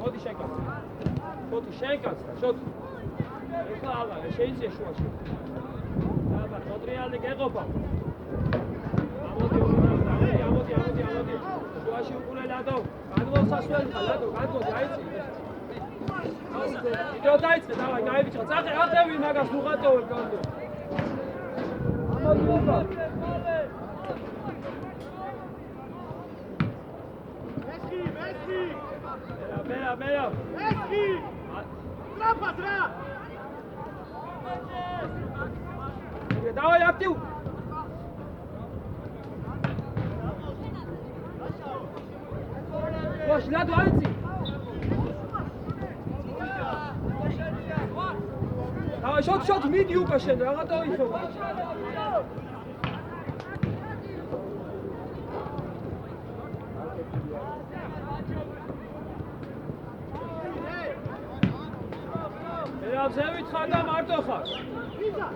მოდი შეკაც. შოთი შეკაც და შოთი. ეხლა აღარ შეიძლება შუაში. აბა მოტრიალი გეყოფა. ამოდი. შუაში უყურე ლადო. გადმოსასვლელი ხა ლადო, გადმოდი აიცი. იდო დაიწყე, დავაი, გაიბიჭო. წახე, ატევი მაგას უღატოვე კონდო. ამოდი უბა. მესი. მერა. მესი. ტრაპად რა. დავაი აქტივ. ვაშ, ლადო აიცი. შოთ მიდი უკა შენ რაღა დაიხო. ზე ვითხარ და მარტო ხარ. ვიზა.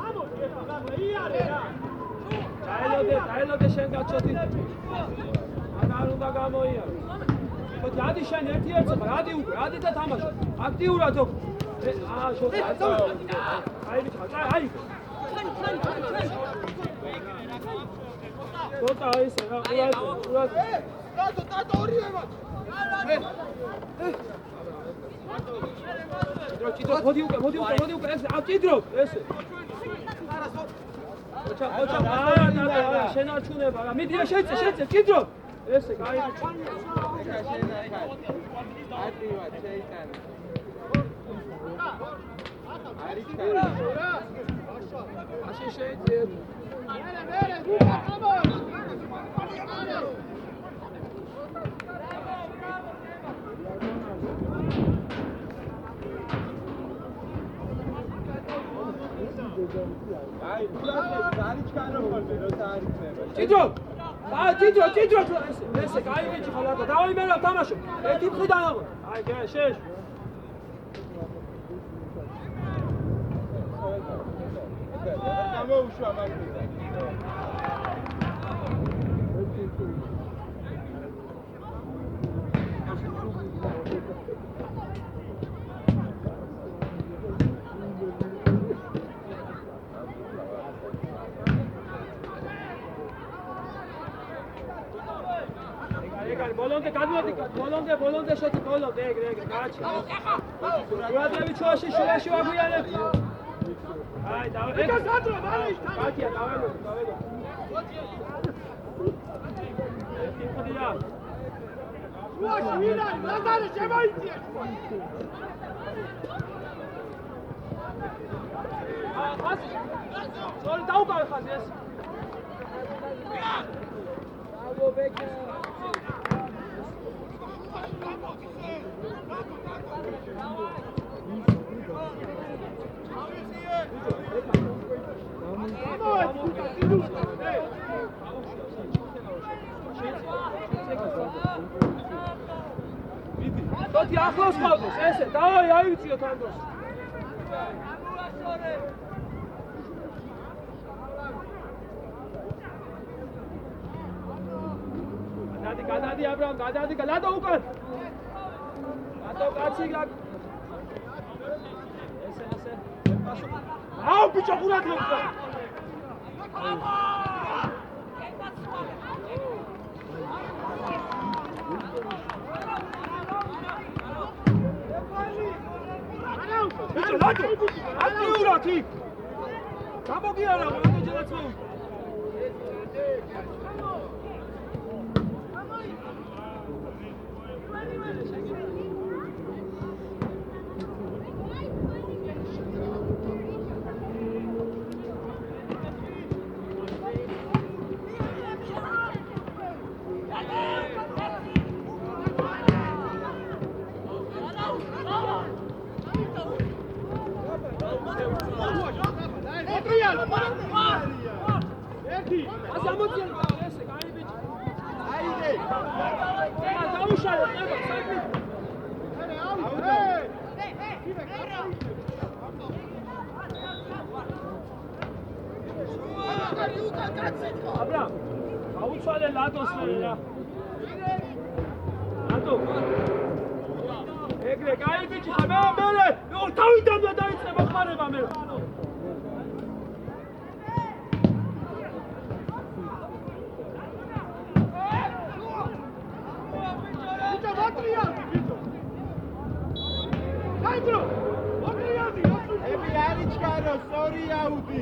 ამოდი ეხლა გახლა იარე რა. დაელოდე შენ გაჩოთი. აღარ უნდა გამოიარე. ხოთი ადი შენ ერთ-ერთი ხარ, ადი უკვე, ადი და თამაშო. აქტიურად ოქ. შოთი აი ბიჭო, აი. ხოთა ისე რა, ურად. ტატო ორივე მაგ. მოდი უკვე ეს აკიდრო ესე ხოჩა შენ არ ჩუნება რა მიდი შეწე კიდრო ესე კაი ატრივად შეიტანე არის კარა აშენ შეიწე მერე აი, დაარი ჩქარო ხოლმე, როცა არ იქნება. ჭიდრო, ესე, კაი ბიჭი ხალხა, დავაიმერო თამაშო. ერთი მხრიდან აღო. აი, შეშ. გამოუშვა მაგდიდან. ბოლონდე შოთი ბოლონდე ეგრე გააჩი. ურადები შუაში ვაგვიანებ. აი დავა. ეგ სადრო მალე ის თამაში. კატია დაველო. ეხდია. შუაში ვინ არის? ლაზარე შემოიწია. ხაზი. სორი დაუკავე ხაზი ეს. ბრავო ბეკა. Tot ახლოს ყავდეს ესე დავაი აივიციოთ ამ დროს გადადი აბრამ გადადი ლადო უკან ლადო კაცი ესე აუ ბიჭო ყურად ლოკა ბიჭო ლადო აქტიურად იქ გამოგიარა რამდენჯერაც მოვიდა Abraham, auțoale Lados, Lato. ეგრე, კაი ბიჭი ხარ, მე თავიდანვე დაიწყე მოხმარება მე. ბიჭო, მოტრიალდი, ბიჭო. გაიძრო, მოტრიალდი, ები არიჩქარო, სწორი აუდი.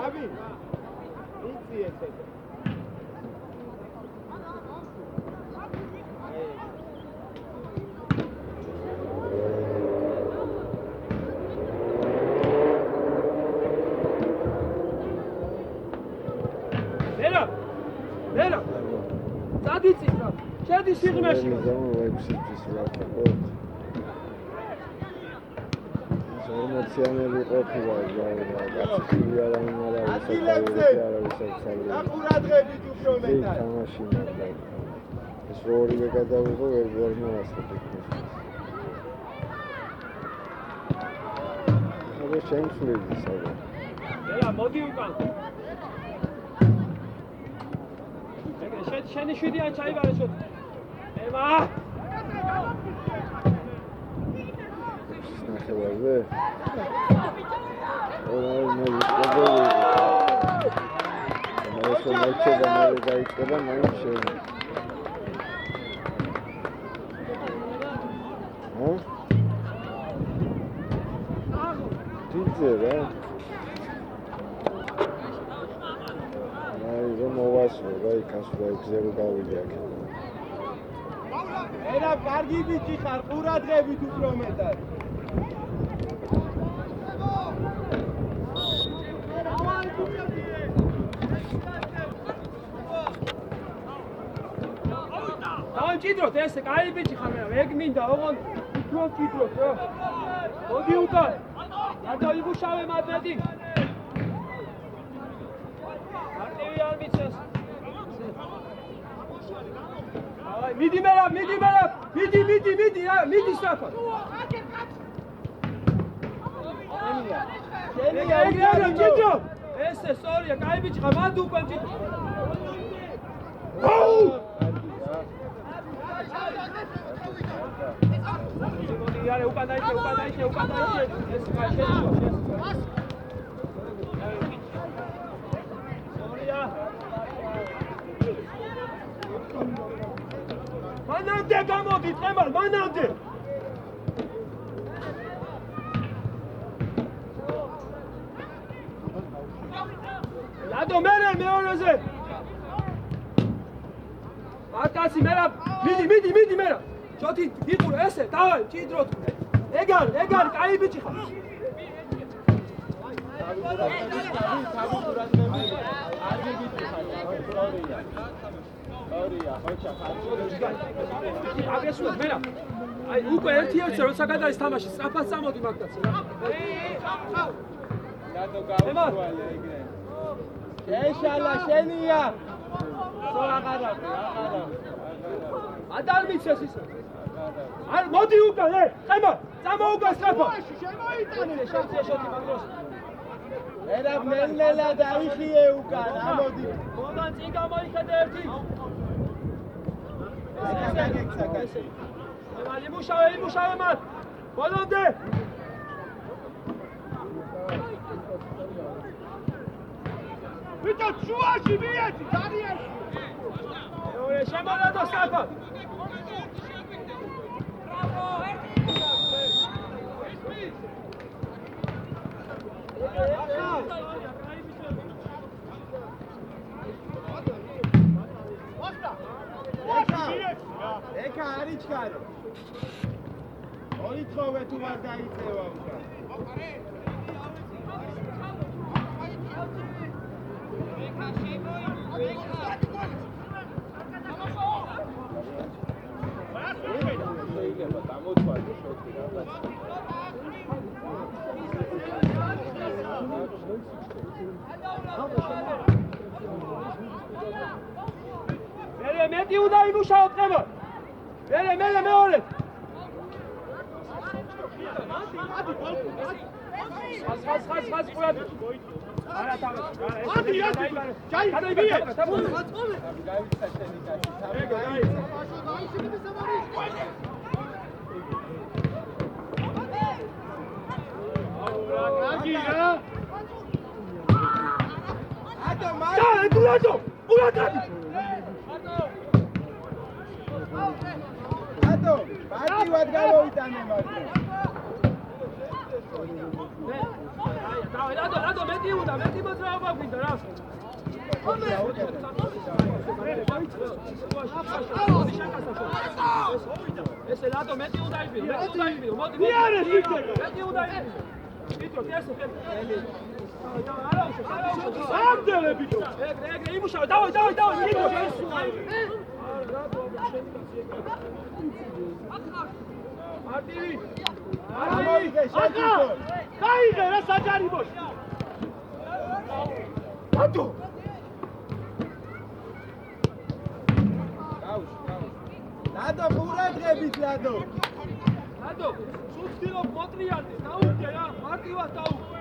Abi, იცი ესე. მერა. დადიცი რა. შედი სიღრმეში. ემოციონალური ყოფილა კაცი არ აყურადღებით უფრო მეტად. თამაში მაგდა. ეს ორივე გადავიღო ვერ მოვასწრებ. ახლა შემსვლელი საერთოდ. ელა მოდი უკან. ეგრე შენი შვიდიან ჩაიბარე შოთი. ემა. ნახევარზე. მოიწყება მე გაიწყება მაინც შენ. ძიძე რა. აი რომ მოვასწრო რა იქას რა გზე რო გავიდე აქ. ერა კარგი ბიჭი ხარ, ყურადღებით უფრო მეტად. ჭიდროთ ესე, კაი ბიჭი ხარ მე, ეგ მინდა, ოღონდ უფრო ჭიდროთ რა. მოდი უკან. გადაიგუშავე მადრედი. მარტივი არ მიცეს. აი, მიდი მერაბ, მიდი რა, მიდი საფა. შენია, ჭიდრო. ესე, სწორია, კაი ბიჭი ხარ, მანდ უკვე ჭიდრო. აუ! Iare, ukან დაიჭე. ეს შეჭო. სორია. მანამდე გამოდი, წემალ, მანამდე. ლადო მეორეზე. აკასი მერაბ, მიდი მერაბ. შოთი იყურე ესე, დავაი, ჭიდროთ. ეგარ, კაი ბიჭი ხარ. აგესულა მერაბ. აი, უკვე ერთი-ერთზე როცა გადაის თამაში, სწრაფად წამოდი მაგდაც რა. დადო გავუვალე ეგრე. ეშალა შენია. სოლაღარა. ადარ მიცეს ისე. არ მოდი უკან, ხემა, წამო უკან სწრაფად. შემოიტანე, შანსია შოთი მაგდროს. ერა მელნელა დაიხიე უკან, ამოდი. მოდან წინ გამოიხედე ერთი. ესე. იმუშავე მათ. ბოლომდე. ვიტო შუაში მიეცი, დარიაში. ორი შემოვედო სწრაფად. ეკა არის ჩქარო. ოითხოვე თუ არ დაიწევა უკან. შეიძლება გამოწვადო შოთი რაღაც. მერე მეტი უნდა იმუშაოთ ნებო. მერე მეორე. ხას ყურადღე. არა თავი. ადი. ჯაი. გადაიბიე. გავიქცა შენი კაცი. პარტივად გავოიტანე მაგრამ. რატო მეტი უნდა მეტი მოძრაობა გვინდა რა. ესე რატო მეტი უნდა იბირო მოდი მეტი უნდა იბირო ვიტო ეს ამდელე ვიტო ეგრე იმუშავა დავай ვიტო მარტივი გაიგე რა საჯარიმოში ბატო ლადო ყურადღებით ლადო სუცდილო მოტრიალდი დაუდგე რა მარტივად დაუდგე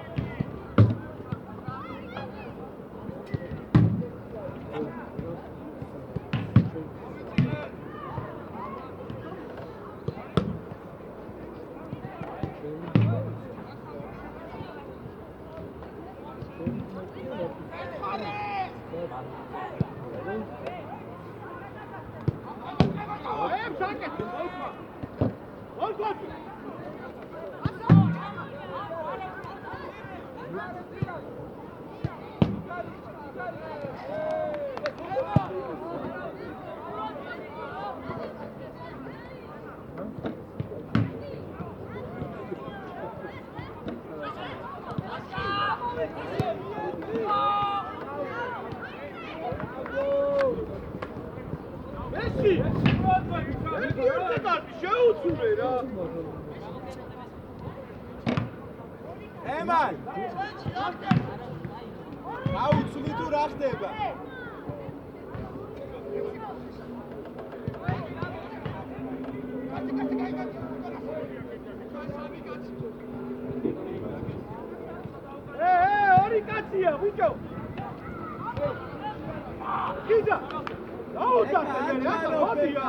ემან აუცვლი თუ რა ხდება ორი კაცია ბიჭო გიზა დაუძახე რა მოდია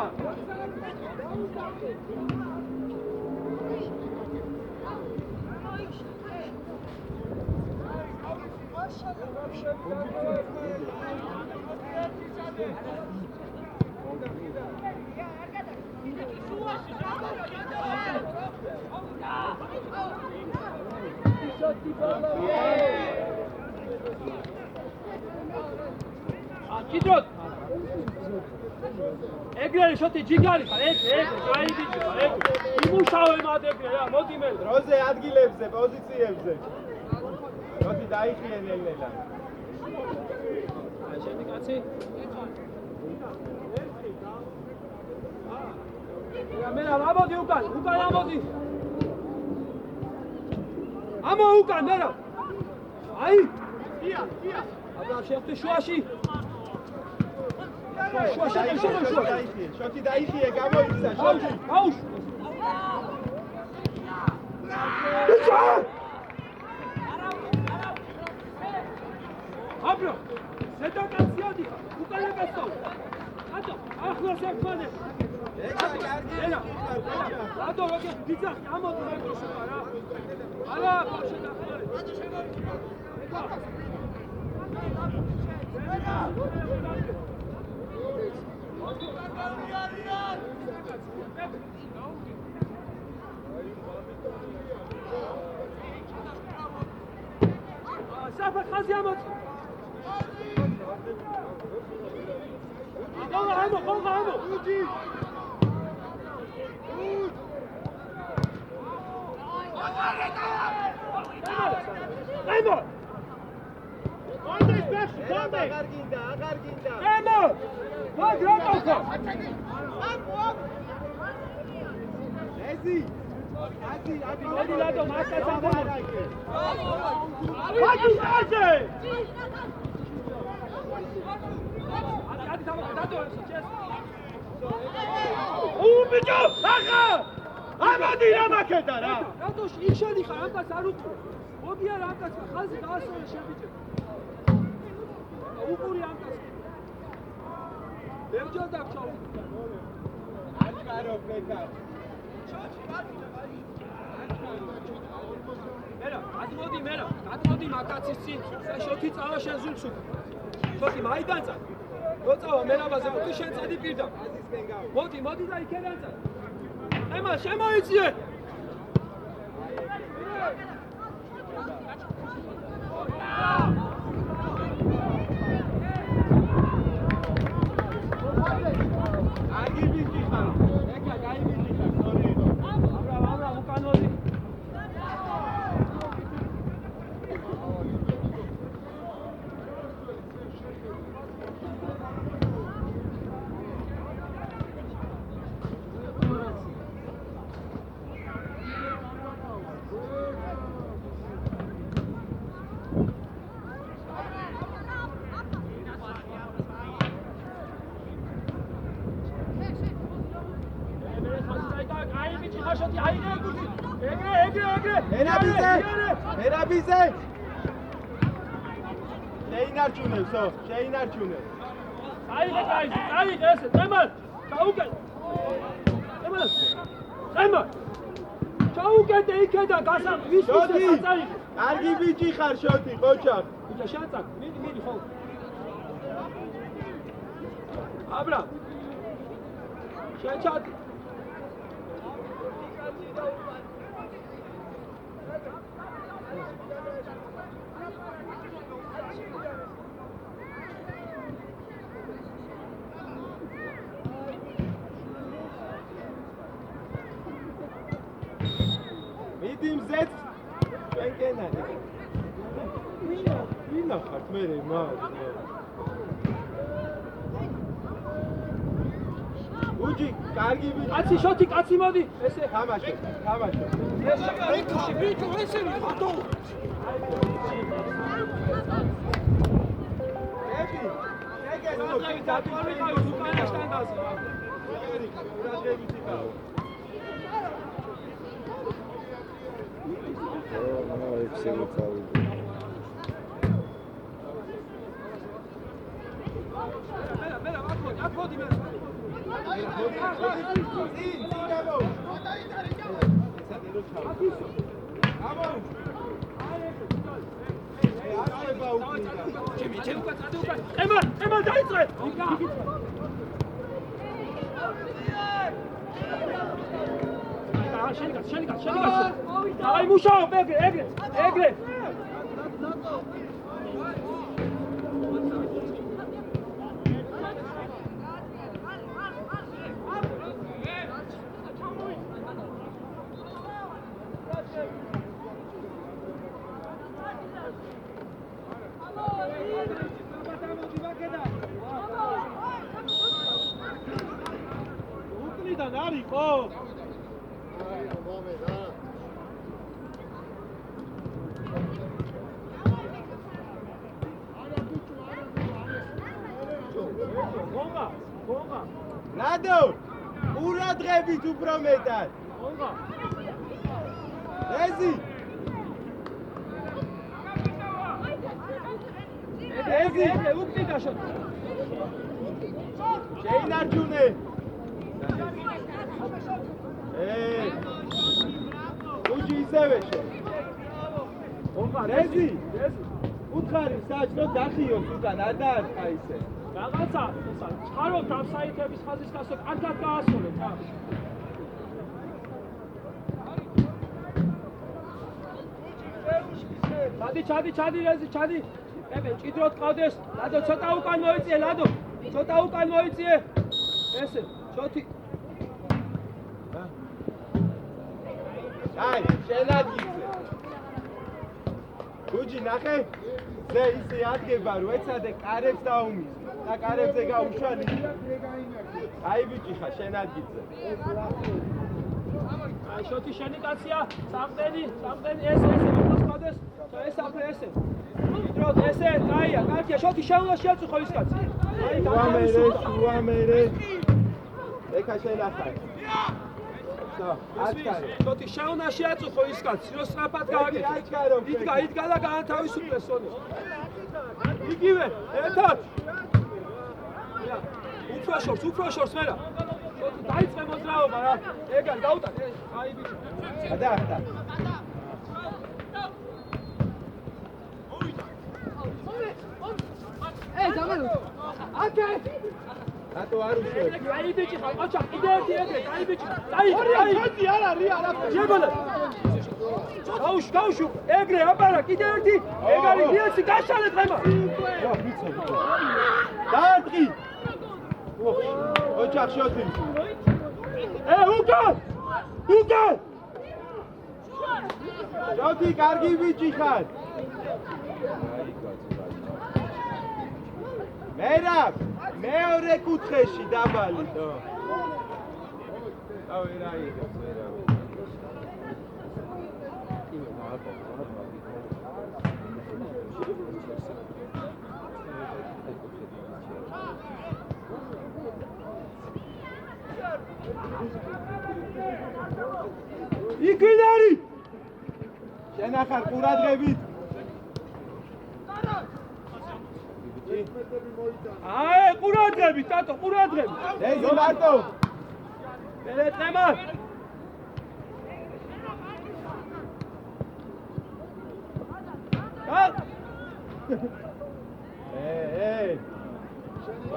კიდროთ ეგრე შოთი ჯიგარი ხარ ეგრე გაიგიჭო ეგრე იმუშავე მათ ეგრე რა მოდი მე დროზე ადგილებზე პოზიციებზე მოდი დაიხიე ნელ-ნელა აი შენი კაცი მე რა ამოდი უკან ამოდი ამო უკან მე რა აი ია აბა შეხტი შუაში შოთი დაიხიე გამოიქცა შოთი აუშ აბრო ზედაკაციადი უკან ებესო ატო ახლა შექმანე ატო როგორ დიძახი ამოდი მეკროშება რა არა შედახარე ატო შემოდი საფა ხაზი ამოწ ამო აღარ გინდა. ემო მაგ რატო ხო ეზი მოდი ლადო მასკაც ამბობ ბაჭი აჟე ადი დადო ჩეს ბიჭო ახა ამადი რა მაქედა რა რატო იქ შედიხარ ამას არ უყურე მოდი არა ამას ხაზი დაასწორე შებიჭე უყური ამას ბევრჯერ დაგჭავ არ გარო ფეკა მერა გადმოდი მაკაცის წინ და შოთი წავა შენ ზულს უკვე შოთი მაიდან წა როწავა მერაბაზე მოდი შენ წედი პირდა მოდი და იქიდან წა ემა შემოიწიე აგიბიჭი ხარ ეკა გაიბიჭი ხარ სორი აბრა უკანოდი ერაბიზე შეინარჩუნე აიღე ესე წემალ ჩაუკეტე ჩაუკეტე იქიდან გასამ ვის წაიღე კარგი ბიჭი ხარ შოთი ყოჩახ ბიჭა შანწაკ მიდი ხო აბრა შეჩად მიდიმზეთ კენკენანი ვინა ხართ მე უჯი კარგი ბიჭი კაცი შოთი კაცი მოდი ესე თამაშო ბიჭო ესე ხატო ემალ დაიწყე შენი კაც აი მუშაობ ეგრე უკნიდან არის ხო გონგა ლადო ურადღებით უფრო მეტად გონგა ეზი უკნიდან შოთ შეინარჩუნე უჯი ისევე გონგა ეზი უთხარი საჭრო დახიოს უკან არ დაარტყა ისე რაღაცა წყაროთ ამ საიტების ხაზის გასო კარგად გაასწორეთ რა ჩადი რეზი ჩადი ებე ჭიდროთ ყავდეს ლადო ცოტა უკან მოიწიე ესე შოთი აი შენ ადგილზე უჯი ნახე ზე ისე ადგება რომ ეცადე კარებს დაუმის და კარებზე გაუშვალი აი ბიჭი ხა შენ ადგილზე აი შოთი შენი კაცია სამწენი ეს მოხდეს ეს აფრე ესე დროდ ესე კაია კაცია შოთი შეულა შეაწუხო ის კაცი აი უამერე ეკა შენ ახლა შოთი შეულა შეაწუხო ის კაცი რო სწრაფად გააკეთე იდგა და გაანთავისუფლეს სონი იგივე ერთად უფრო შორს მერა დაიწყე მოძრაობა რა ეგარ გაუტან აი ბიჭო გადაახტა დამალო აკე რატო არ უშვებ აი ბიჭი ხა ყოჩა კიდე ერთი ეგრე აი ბიჭი აი არა ჯებოლა გაუშ ეგრე აბარა კიდე ერთი ეგარი დიაცი გაშალე დღემა დაარტყი ოჯახ შოთი უკან შოთი კარგი ბიჭი ხარ მერაბ მეორე კუთხეში დაბალი დავე რა იგებს მერაბ იკვინარი შენ ახარ ყურადღებით აი ყურადღებით ტატო ყურადღებით ეზე მარტო მელეთემა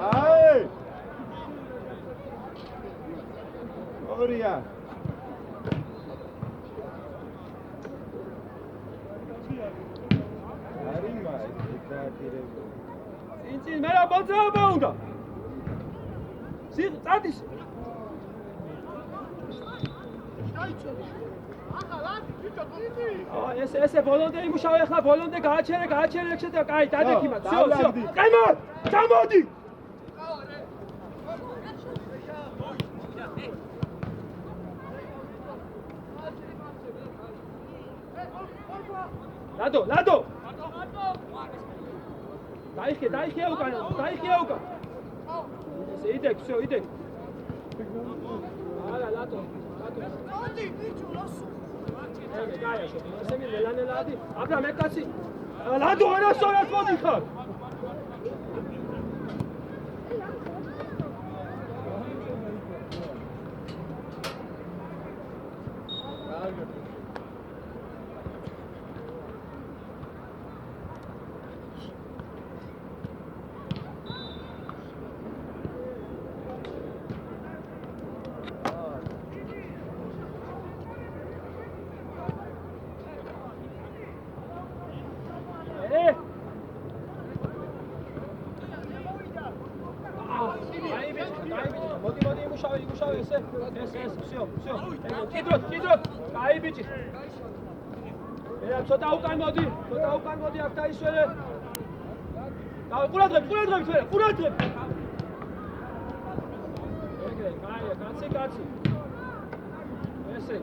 აი ორია არიმა ეკააკირებო წინ მერა მოძრაობა უნდა წადის ესე ბოლონდე იმუშავე ახლა ბოლონდე გააჩერე და კაი დადექი მათ всё ყემოთ ჩამოდი ლადო დაიხე უკან ესე იდეკ всё იდეკ არა ლადო გაიაშო ესე მელანელადი აბა მე კაცი ლადო არასოდეს მოდი ხარ მოდი იმუშავე ესე всё კიდროთ კაი ბიჭი ცოტა უკან მოდი აქ დაისვერე ყურადღებით ეგრე კაია კაცი ესე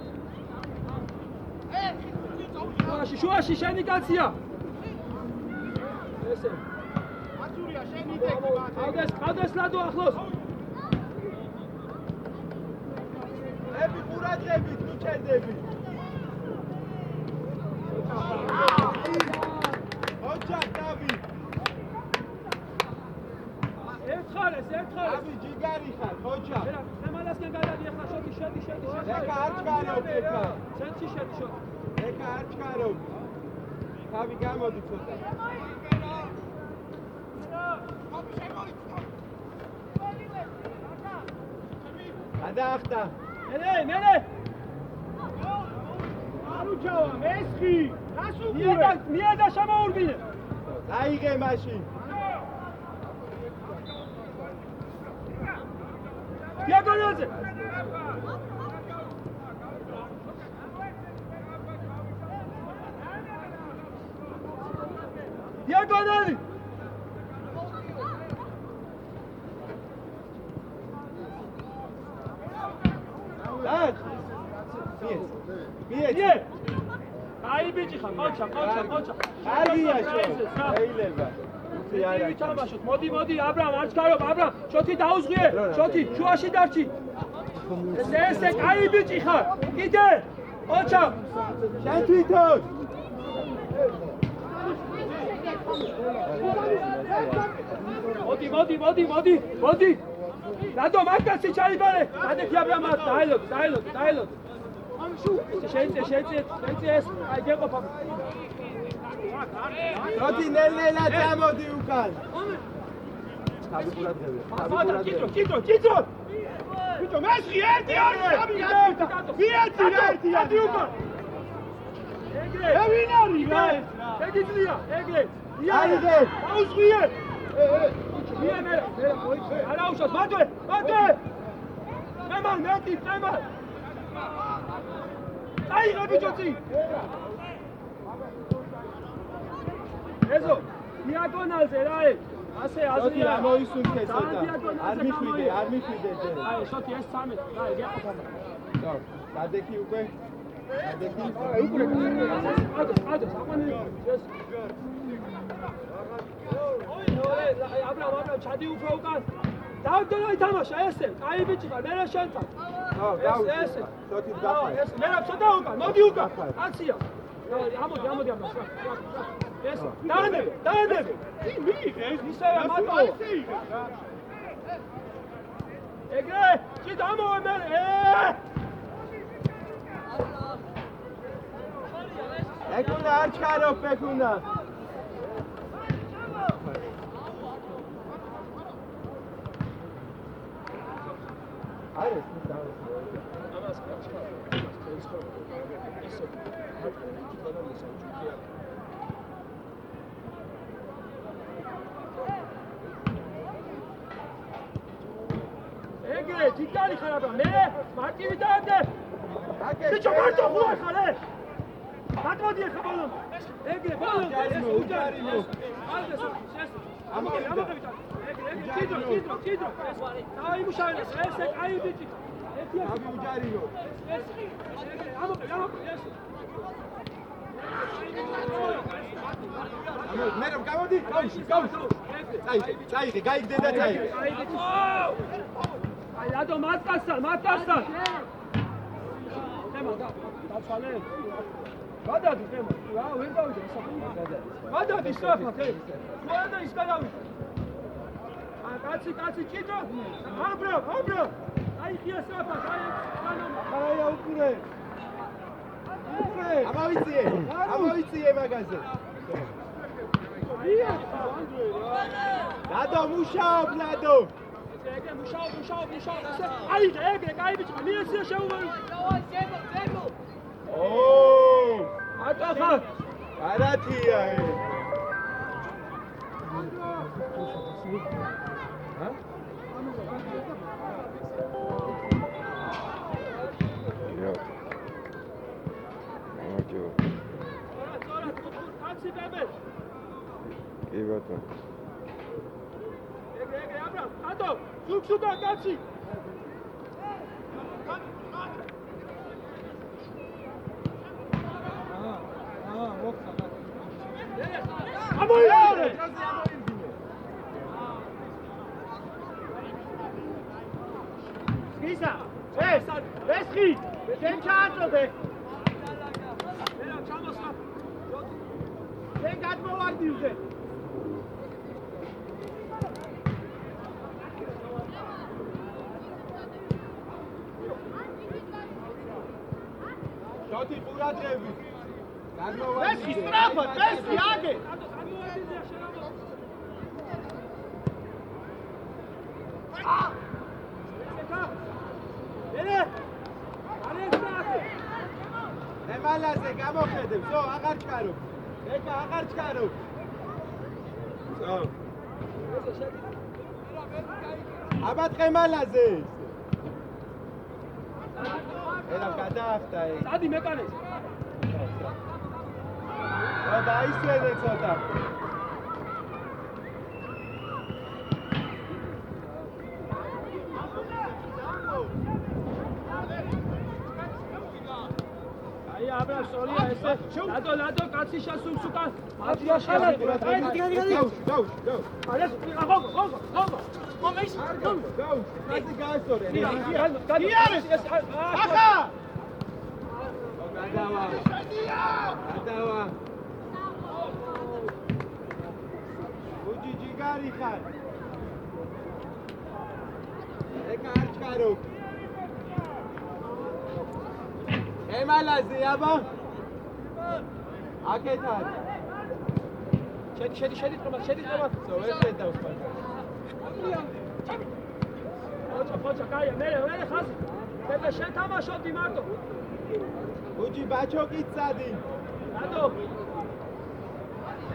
შუაში შენი კაცია ესე აცურია შენი დეკი ყავდეს ლადო ახლოს ები ყურადღებით უჩერდები ოჯახ დავი ერთხალეს აბი ჯიგარი ხარ ოჯახ ხემალასკენ გადადი ახლა შოთი შედი ეკა არ ჩქარობ ეკა ცენტრში შედი შოთი ეკა არ ჩქარობ თავი გამოდი ცოტა გადაახტა მერე არუჯავა მესხი მიედა შემოურბინე აიღე მაშინ დიაგონალზე დიაგონალზე დიაგონალი. დაც. მიე. აი ბიჭი ხარ, ყოჩა. კარგია შო. შეიძლება. უცი არა. თამაშოთ. მოდი, აბრამ, არც გაიობ, აბრამ. შოთი დაუზღიე. შოთი, შუაში დარჩი. ესე აი ბიჭი ხარ. კიდე. ყოჩა. შენ თვითონ. მოდი. რატო მაგაცი ჩაიგარე? გადეთი აბრამ, დაელოდ. შეიძლება ეს აი გეყოფა. როდი ნელ-ნელა წამოდი უკან. კიტრო. ბიჭო, მესხი 1-2 გადი უკან. ეგრე. ვინ არის რა? შეგიძლია, ეგრე. აიღე. აუზღიე. მე არა უშავს, მადლე. მემარ. აიღე ბიჭოци. ეზო, დიაგონალზე რა ე? ასე აზრია მოისუნთე ცოტა. არ მიხვიდე ჯერ. აი, შოთი ეს 13. აი, გეყოფა. ხო, გადექი უკვე. ადო, საყვანელი. ეს. აბრამ, ჩადი უფრო უკან. დავდო ითამაშა ესე. კაი ბიჭი ხარ, მე რა შენთან. ხო, ესე. შოთი გახარ. ეს მე რა ცოტა უკან, მოდი უკან. აცია. ამოდი ამას. ეს. დაანები. მიიღეს, ისაა მარტო. ეგრე, ჩი დამოვე მე. ეკუნა არ ჩქარობ, ეკუნა. არის ამას ეგრე, თითქალი ხარ აბა, მე მარტივი დაადე. ბიჭო, მარტო ხარ ხარ. მარტოდი ხარ ბოლო. ეგრე, ბოლო. უჯარიმო. ამოდი. კიდრო. აი მუშავრე, ესე აი ბიჭი. აბი უჯარიმო. ამოდი. მე რომ გამოდი, გავში. წაიღე, გაიგდე და წაიღე. აი რატო მატასთან. თემა დაცვალე. გადადი თემა. რა, ვერ გავიდე საფრთხე. გადადი საფრთხე. ყველა ის გადავიდა. კაცი ჭიდო. აბრა. აი ხია საფრთხე. აი უკრე. ამოვიწიე მაგაზე. დადო მუშაობ, დადო. ეგრე მუშაობ. აი ეგრე, კაი ბიჭი, მიეცია შეუმარი. ატახა. არათია ე. კაცი ბებე. კი ბატონო. ეგრე, აბრამ, ატო, ზუგზუგა კაცი. ამოიარე. ისა, ეს ხი, შენ ჩააწოდე. ჩამოსვა. შენ გადმოვარდი უზე. შოთი ყურადღები. ეს ისტრაფად, ეს იაგე. მალაზე გამოხედებ, ზო, აღარ ჩქარობ. ეკა აღარ ჩქარობ. ზო. აბა ტყემალაზე. ერა გადაახტა ეს. დადი მეკანეს. და დაისვენე ცოტა. აბრა სწორია ესე. ლადო კაცი შასულს უკან. აჭია შელა. არა, გოგო. მომეის. კაცი გაასწორე. ახა! გადავა. უჯი ჯიგარი ხარ. ეკა არ ჩქარო. ემალაზი აბა. აკეთან. შედი თრომა. ვერ შედავს ხარ. ფოჭა, კაია, მე ხაზი. მე შენ თამაშობდი მარტო. უჯი ბაჩოკიც სადი. ლადო.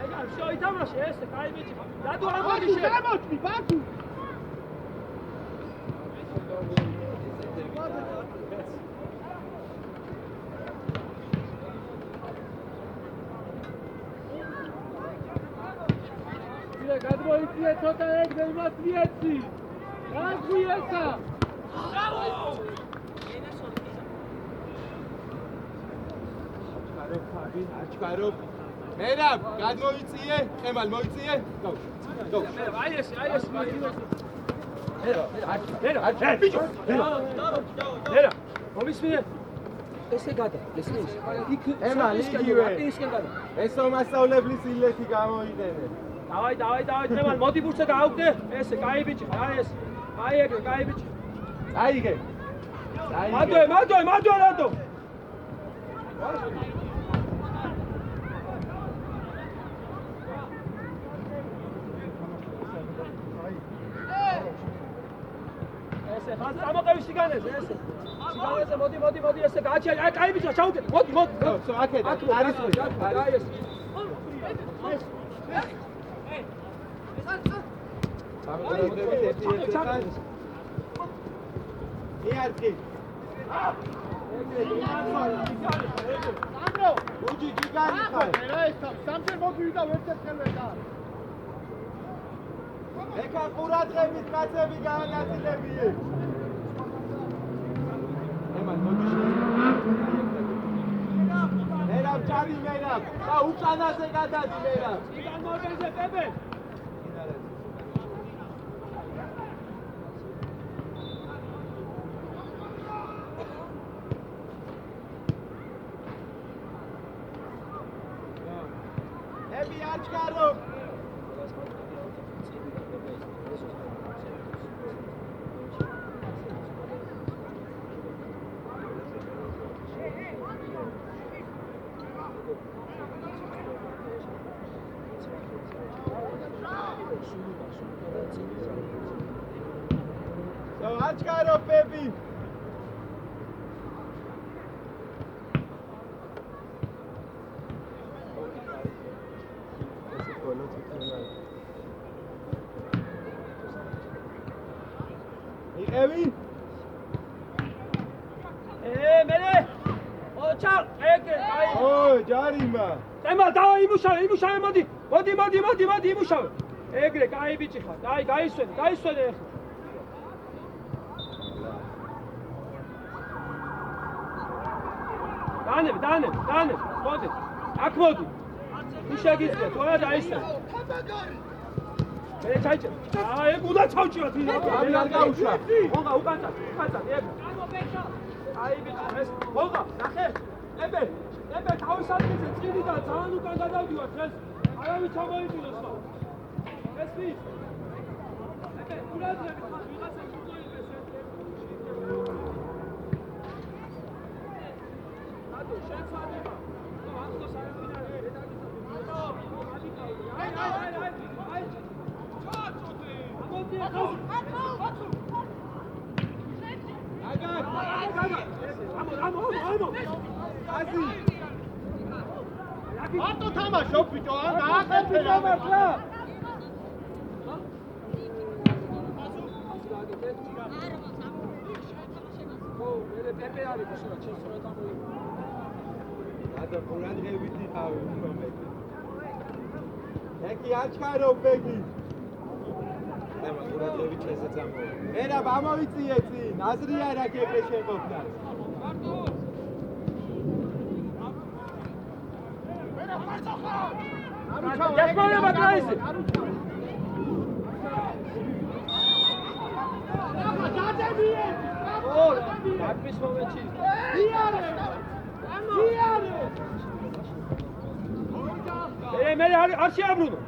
ეგა всё ითამაშე ესე, კაი ბიჭი. ლადო არ მოდი შენ. გამოჩნი ბათუ. გადმოიწიე ცოტა ეგრე იმას მიეცი. გასვიესა. აჩქარო. მერაბ, გადმოიწიე, ყემალ მოიწიე. გო. აი ეს. მერა, ბიჭო. მერა, მომისმინე. ესე გადა, ესმის. იქ ემალ იგივე. ისკენ გადა. ესო მასწავლებლის ილეთი გამოიდენე. დავაი, თემალ, მოდი ბურთზე გააუგდე. ესე, კაი ბიჭი, აი ეს. აი ეგრე, კაი ბიჭი. აიგე. მადო, რადო. ესე, ხაზ ამოყევი სიგანეზე, ესე. სიგანეზე მოდი, ესე, გააჩიე. აი, კაი ბიჭი, ჩაუგდე. მოდი. აკედა, არის აი ეს. სამყაროდებით ერთი იარკი უჯი ჯიგარი ხარ სამჯერ მოგვიდა ვერცეთ ხელვე და ეკა ყურადღებით კაცები გაანაწილებიე ემან მოდი მერაბ ჯარი მერაბ და უკანაზე გადადი მერაბ იდან მორბენზე პეპე აჩქარო აჩქარო პეპი ევი მერე ოჩა ეგრე აი ო ჯარიმა ემა დავა იმუშავე მოდი იმუშავე ეგრე კაი ბიჭი ხარ აი გაისვენე ახლა დანებ მოდი აქ მოდი უშეგიძლია თუ არა დაისვენე მე ჩაიჭე ეგ უნდა ჩავჭიროთ მე არ გაუშვა ხონგა უკანწა ეგ აი ბიჭი ეს ხონგა ნახე ებე თავის ადგილზე წინიდან ძალიან უკან გადავდივარ დღეს არავის ჩამოიჭიროს ხო ეს ვის ებე ყურადღებით ხარ ვიღაცა გულოიყეს რატო შენ წადება ახლა საერთოდ აი ატო თამაშობ ბიჭო ან გააკეთე მართლა პეპე არის შუა ჩესროთ ამოიღო ატო ყურადღებით იყავი მომენტი ეკი აჩქარო პეგი ემა ყურადღებით შესაძამო მერა ამოვიწიე წინ აზრი არა გეგრე შეყოფნა მარტო დაკმაურება კრაისი. დაგმის მომენტში. მე არ შეაბრუნო.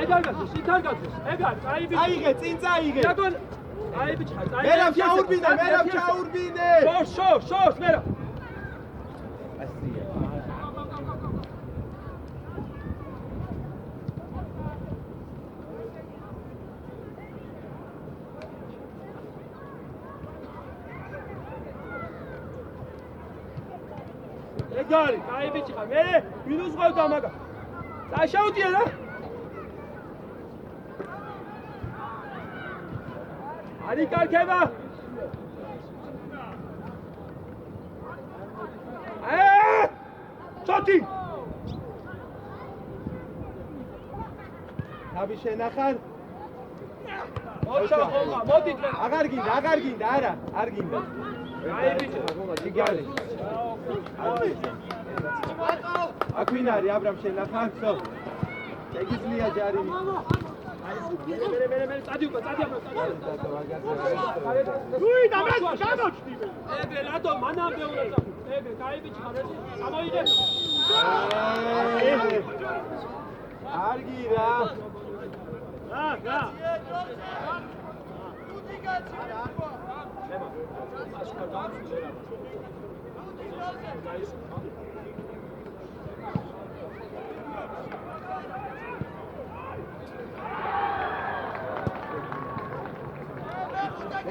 ეგ არ გასოს, იქ არ გასოს. ეგ არ, წაიღე, წინ წაიღე. რატომ? აი ბიჭა, წაიღე. მერაბ ჩაურბინე. შორს, მერაბ. ეგ არის, აი ბიჭა, მე მინუს ყვევდა მაგა. წაშაუდია რა. არი კარგება. ჩოტი. თავი შენახარ. მოჩა ხოლმე, მოდით. აღარ გინდა, არა, არ გინდა. აი ბიჭა, ჯიგარი. აქ ვინ არის აბრამ შენახარ? ხო. ეგიზლია ჯარი. მე წადი აბრამ. უი და მე გამოჩდი. ეგრე რატო მანამდე უნდა წავ. ეგრე კაი ბიჭი ხარ ეს. გამოიდე. არ გირა. რა.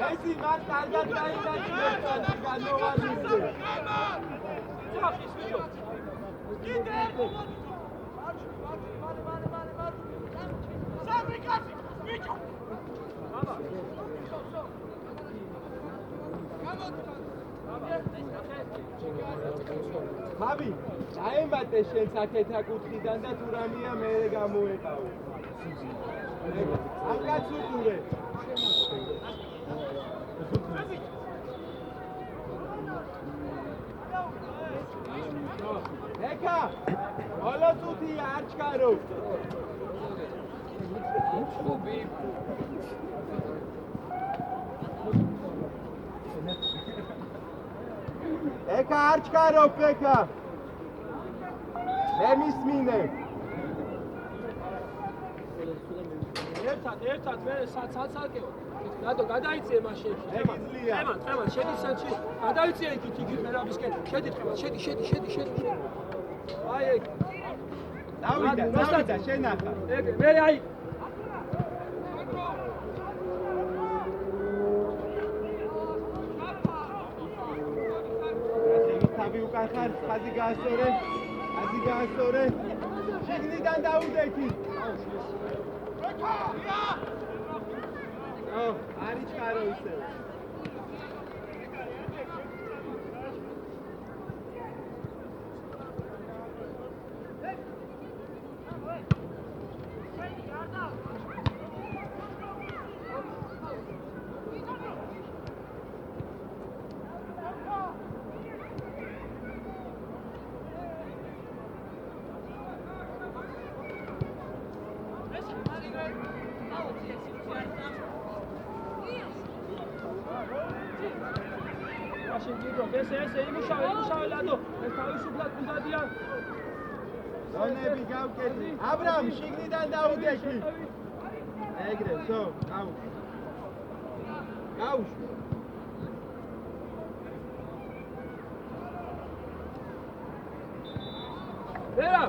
Ezi man კარგად დაინახე განოვალისე. ძახის ვიდეო. კიდე. სამი კაცი, ვიჭო. მამი, დაემატე შენ საკეთა კუთხიდან და თურამია მე გამოეყავე. ამ კაც უყურე. ეკა, ხოლო წუთი არ ჩქარო. ეკა არ ჩქარო, ეკა. მე მისმინე. ერთად მე საცალკეო. რატო გადაიწიე მაშინ? ემან, შედი სანჩი. გადაიწიე იქით მერაბისკენ. შედი ხება, შედი. აი ეგ. დავიდა, შენახა. ეგ, მე აი. თავი უკან ხარ, ხაზი გაასწორე. შიგნიდან დაუდექი. არ იჩქარო ისევ. ესე იმუშავე ლადო. ეს თავისუფლად მუდადია. დონები გავკეტი. აბრამ, შიგნიდან დაუდექი. ეგრე, სო, გაუშვი. ვერა.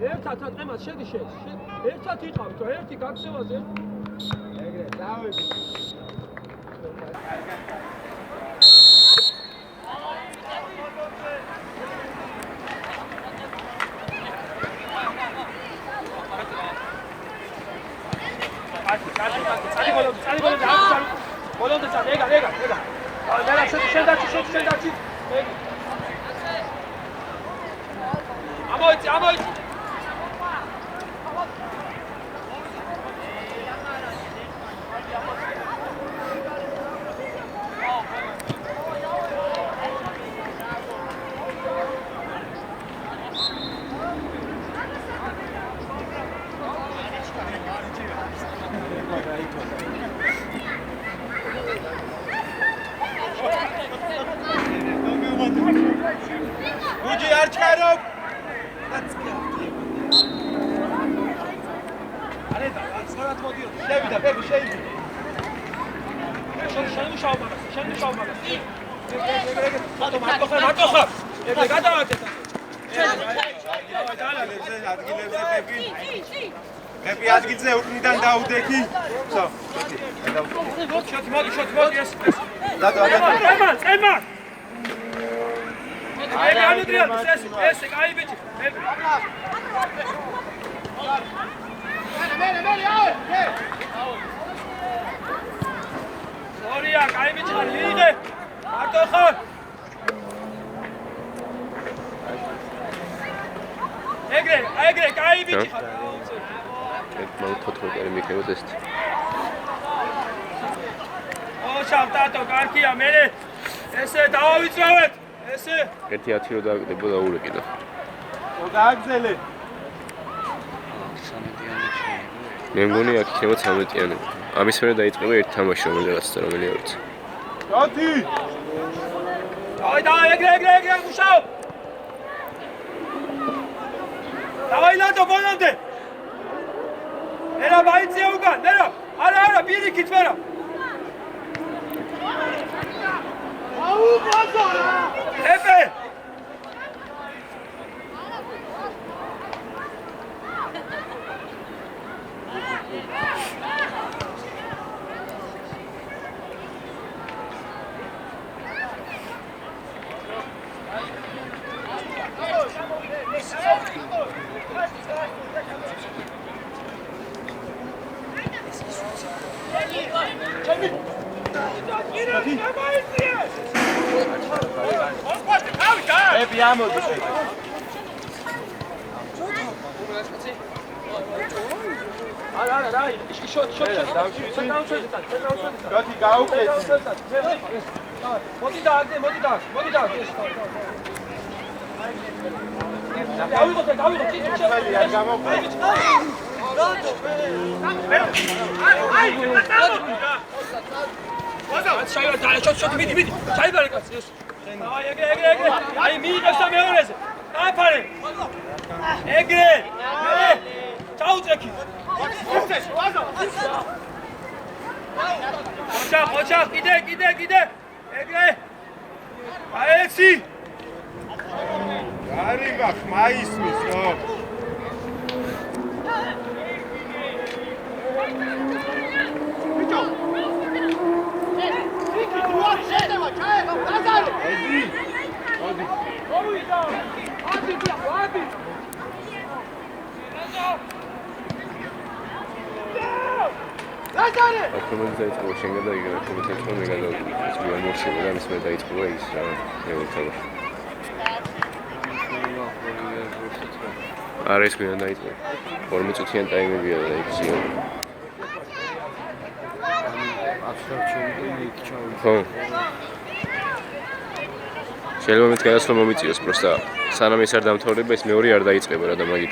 ერთად ატყემას შედი. ერთად იყავით, ერთი გაქცევაზე. ეგრე, დავები. წალი ბოლომდე წალი, ეგა. მერაბ შენ დარჩი. ამოიცი. გუჯი არ ჩქარო. არე და სანათ მოდიო. შევიდა, ბები, შევიდა. შენ მუშაობ მაგას. მარტო ხარ. ეგრე გადავაკეთე. ბები ადგილზე უკნიდან დაუდექი. ვსო, მოდი ეს. წემა. მე ამოდრია ეს კაი ბიჭი. მე აუ. ორია, კაი ბიჭი ხარ, მიიღე. მარტო ხარ. ეგრე, კაი ბიჭი ხარ. მან თოთროკარი მიქნებოდა ეს. ოჩავ ტატო, კარგია, მე ესე დავავიწროვეთ. ესე. 1-10 რო დააგდებოდა ულეკი და. დააგზელე. მე მგონი აქ იქნება 13-იანი. ამის მერე დაიწყება ერთ თამაში რომელიღაცა რომელი არც. გოთი! და ეგრე მუშაობ. დავაი ლადო ბოლომდე. ერა ბაიცია უკან, ერა. არა, პირიქით მერა. აუ ბაზარა. ეპე. ბები ამოდი. არა, შოთ. გოთი გაუკეთე. მოდი დააგდე. დავიღო, წიწი. არ გამოყვა. შოთ, მიდი. ჩაიბარე კაცი ეს. აი, ეგრე. აი, მიიღებს და მეორეზე. დაფარე. ეგრე. ჩაუწექი. ოჩახ, კიდე. ეგრე. აი, ეცი. არი ბახ, მაისმის რო. აქრომელი დაიწყება შენ გადაიგე, აქრომელი დაიწყება მე გადავიდე. ეს მიამორჩება და ამის მე დაიწყება ის რა მეორე თამაში. არა ეს გვიან დაიწყება. 12 წუთიან ტაიმებია და იქ ზიო. ხო. შეიძლება მეც გადასვლა მომიწიოს, პროსტა სანამ ეს არ დამთავრდება, ეს მეორე არ დაიწყება რა და მაგით.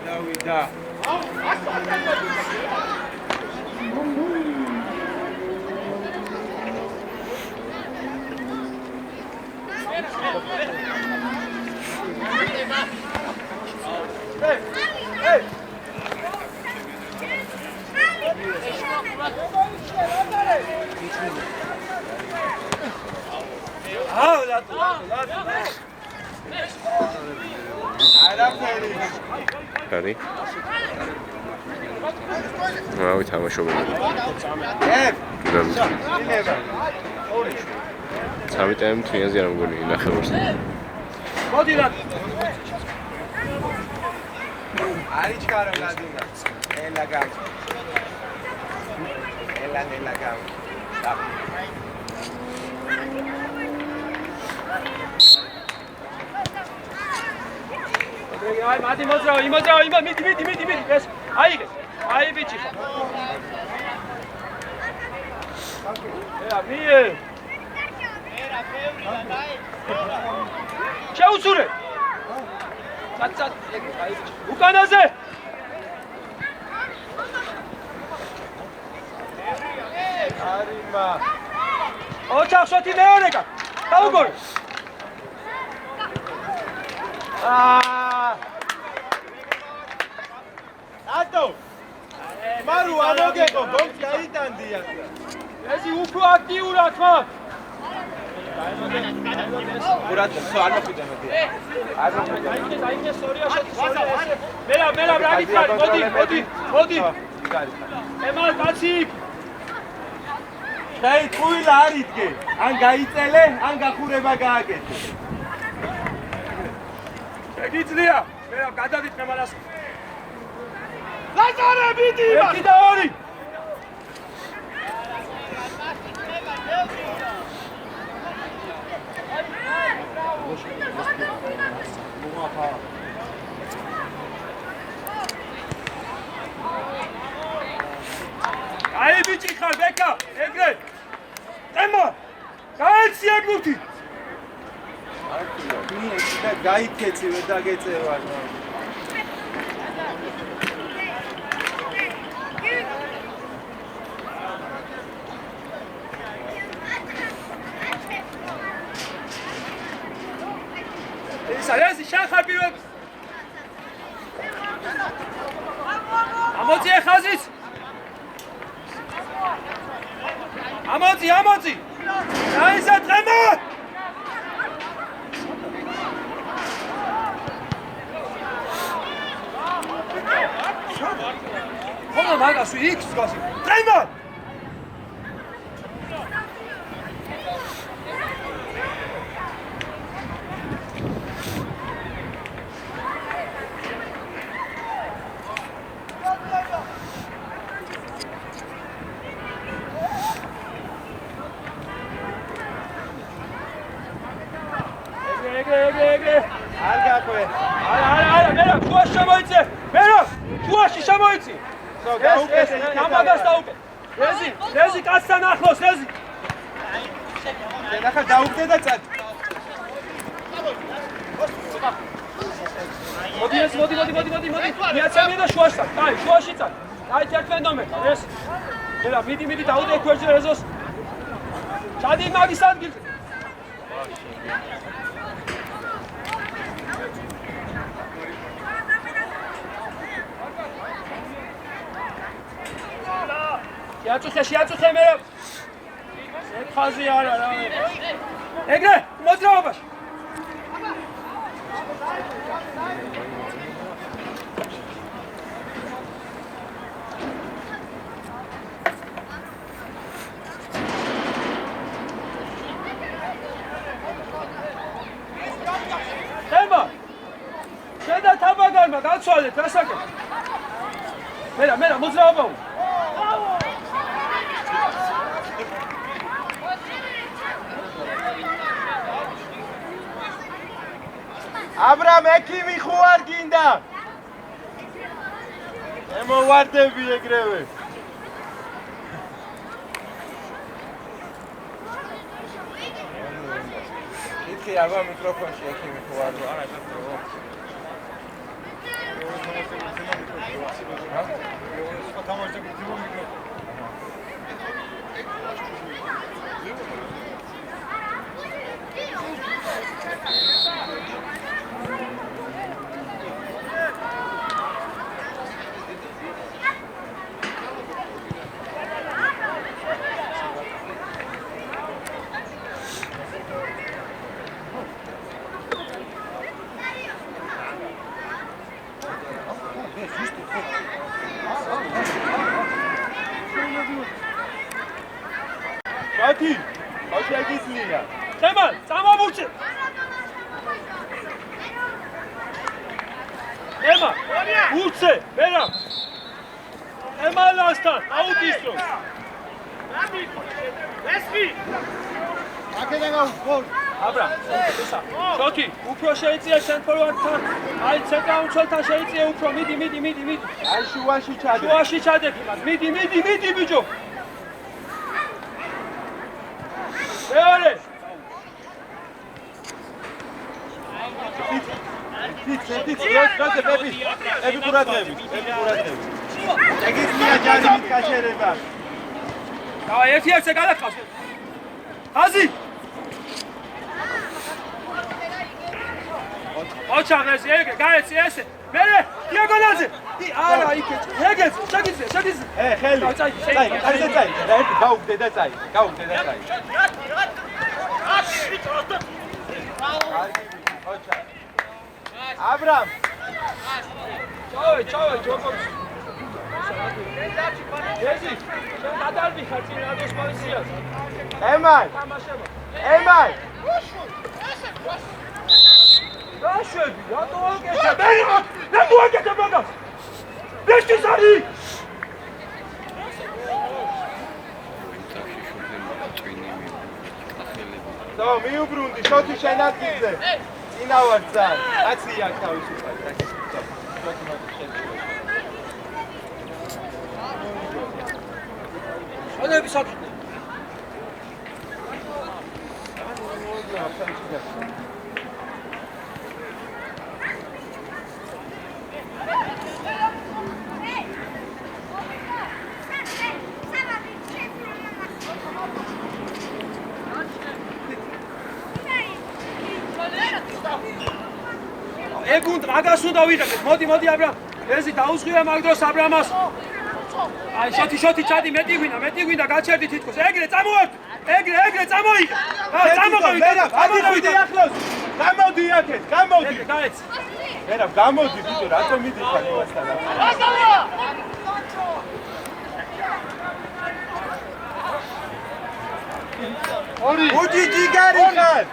გადავიდა. Hadi. Abi თამაშობენ. სამიტემ თვიანზე არ მგონი ნახევარს. მოდი რა. არის ჩქარო გადინდა. ელა გამ. ელა გამ. აი მადი მოძრაო, მიდი. ეს აიგე. აი ბიჭი ხა. მიე. შეუსურე. ცაც, აი ბიჭი. უკანაზე. არიმა. ოჩახშოთი მეორე კაც. დაუგორი. ატო. მარუ ამოგეკო, გოლს გაიტანდია. ეზი უფრო აქტიურად ხარ. ურათ არ მოხდა მეტი. არ მოხდა. დაინგე სორია შოთი. მერა რა გითხარი? მოდი. ემალ კაცი. დაი თუილა არ იდგე. ან გაიწელე, ან გახურება გააკეთე. შეგიძლია. მერა გადავიწყე მანას. ლაზარე მიდი! ერთი და ორი. აი ბიჭი ხარ ბეკა, ეგრე. ემო. გაეცი ეგუთი. და გაიქეცი ვერ დაგეწევა. ეს შახარ პირველ. ამოწი ხაზის. ამოწი. დაისა ტრემა. ხომ მაგას იქ გასი. ტრემა. ეგრე. არ გაკვე. არა, მერა, შუაში შემოიცე. მერა, შუაში შემოიცი. გაუკეთე. ამაგას დაუკეთე. რეზი კაცთან ახლოს, რეზი. ნახა დაუკეთე და წად. მოდი. მიაცემია და შუაში წად. აი, შუაში წად. აი, ერთმენდომეტა, ეს. მერა, მიდი დაუდე ექვერჯე რეზოს. ჩადი მაგის ადგილზე. შეაწუხე მერე. ეგ ხაზი არა რა. ეგრე, მოძრაობაში. ემა. შედა თაბაგარმა გაცვალეთ, რასაკეთე? მერა მოძრაობა. აბრამ ექიმი ხო არ გინდა? ემოვარდები ეგრევე. კითხი აბა მიკროფონში ექიმი ხო არ არა Шати, აშეგიძლია. თემან, წამომურჩე. ემა, ურჩე, მერა. ემალასთან, აუტისტრო. ესმი. აქედან გავხორ. აბრა, ესა. შოთი, უფრო შეიწია შენ ფორვარდთან. აი, ცენტრალურთან შეიწია უფრო. მიდი. აი შუაში ჩადე. შუაში ჩადები მას. მიდი, ბიჭო. მეორე. ძროზე ბები ყურადღებით. შეგიძლია ჯარი მიკაშერება. დავაი ერთი-ერთზე გადაყავს. ხაზი. ოჩაღეს ეგ გაეცი ესე. მერე დიაგონალზე. არა იქ ეგეც შეგიძლია. ხელი. წაი. და ერთი გაუგდე და წაი. ოჩა. აბრამ. ჩავე ჯოკობს. ეზი, შენ გადარვიხარ წინ რადოს პოლიციას. ემან. დაშვები, რატო აკეთებ? მე მოაკეთებ მაგას. ვეშის არის? და მიუბრუნდი შოთი შენ ადგილზე. წინა ვარ ძალიან. კაცი აქ თავისუფლად. შენები საკითხი. ეგუნდ მაგას უნდა ვიღებდეთ. მოდი აბრამ. ეზი დაუსხია მაგ დროს აბრამას. აი შოთი ჩადი მეტი გვინდა გაჩერდი თითქოს. ეგრე წამოვარდ. ეგრე წამოიღე. გამოვიდი ახლოს. გამოდი აქეთ, გამოდი. გაეცი. მერა გამოდი ბიჭო, რატომ მიდიხარ იმასთან? ორი. უჯი ჯიგარი ხარ.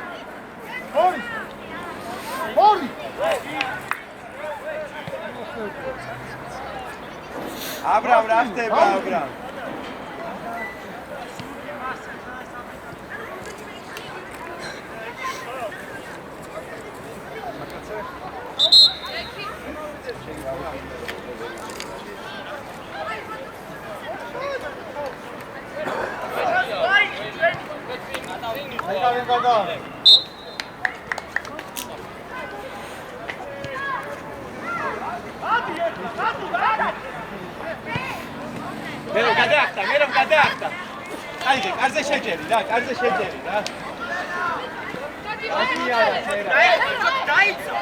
ორი. აბრამ რა ხდება აბრამ? მერე გადაახტა. აიგე, კარზე შეჯერი რა. დაიცა.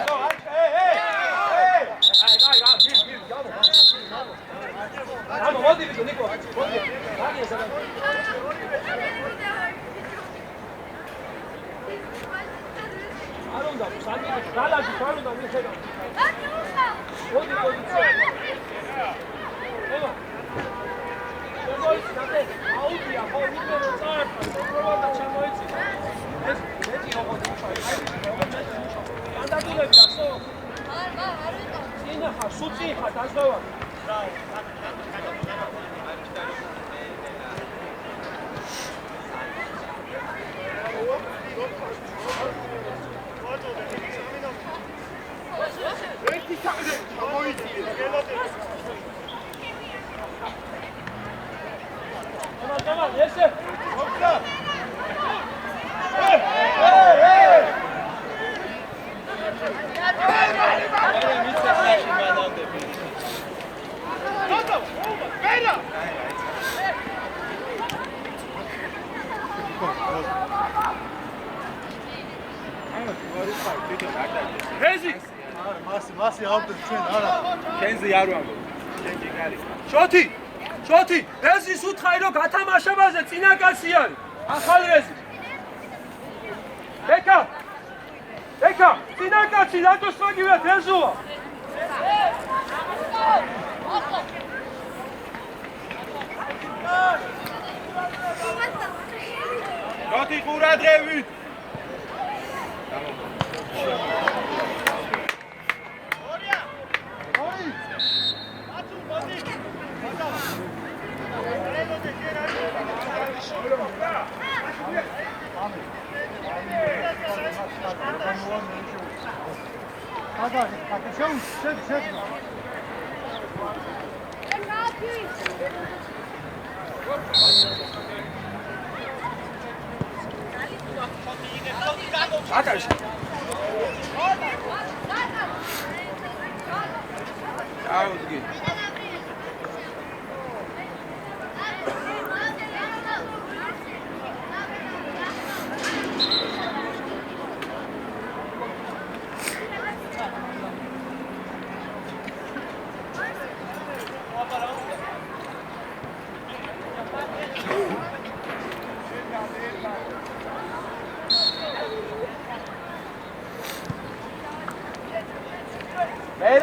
მოდი ვიდო ნიკო. მოდი. რაგია ზაგან. არ უნდა, სამი გალაჯი არ უნდა მიხედა. მოდი. ელო. აუდია ხო ვიდეო წარდა პროვადა ჩამოიცი ეს მეტი როგორ ანდადულები ახსო არ წინა ხარ სუცი ხარ დაზღვევა ერთი თაღზე ჩამოიცი Come on, yes sir. მასი ავდეთ ჩვენ არა. შენზე არ ვამბობ. შენ ჯიგარი. შოთი, ეზის უთხარი რომ გათამაშებაზე წინა კაცი არის. ახალი ეზი. ეკა, წინა კაცი რატოს მაგივე ეზოა? შოთი ყურადღებით.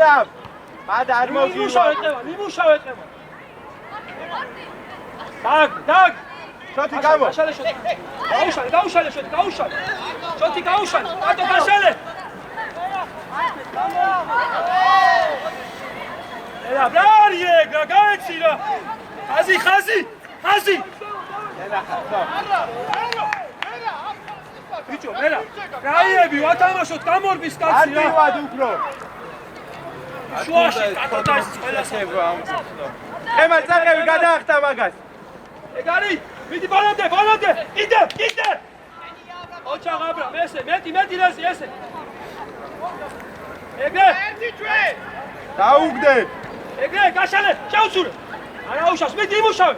მერაბ მად არ მოგივა ნიმუშავე ყევა დაგ შოთი გამო გაშალე შოთი გაუშალე შოთი შოთი გაუშალე ატო გაშალე ელა ბრარიე გაეცირა ხაზი ბიჭო მერა რაიები ვათამაშოთ გამორბის კაცი რა არტივად უფრო შუაში ატოდას ყველა შევა ემარ წაღები გადაახტა მაგას ეგ არის მიდი ბოლომდე კიდე ოჩა აბრამ ესე მეტი რაზი ესე ეგრე დაუგდე ეგრე გაშალე შეუსურე არა უშავს მიდი იმუშავე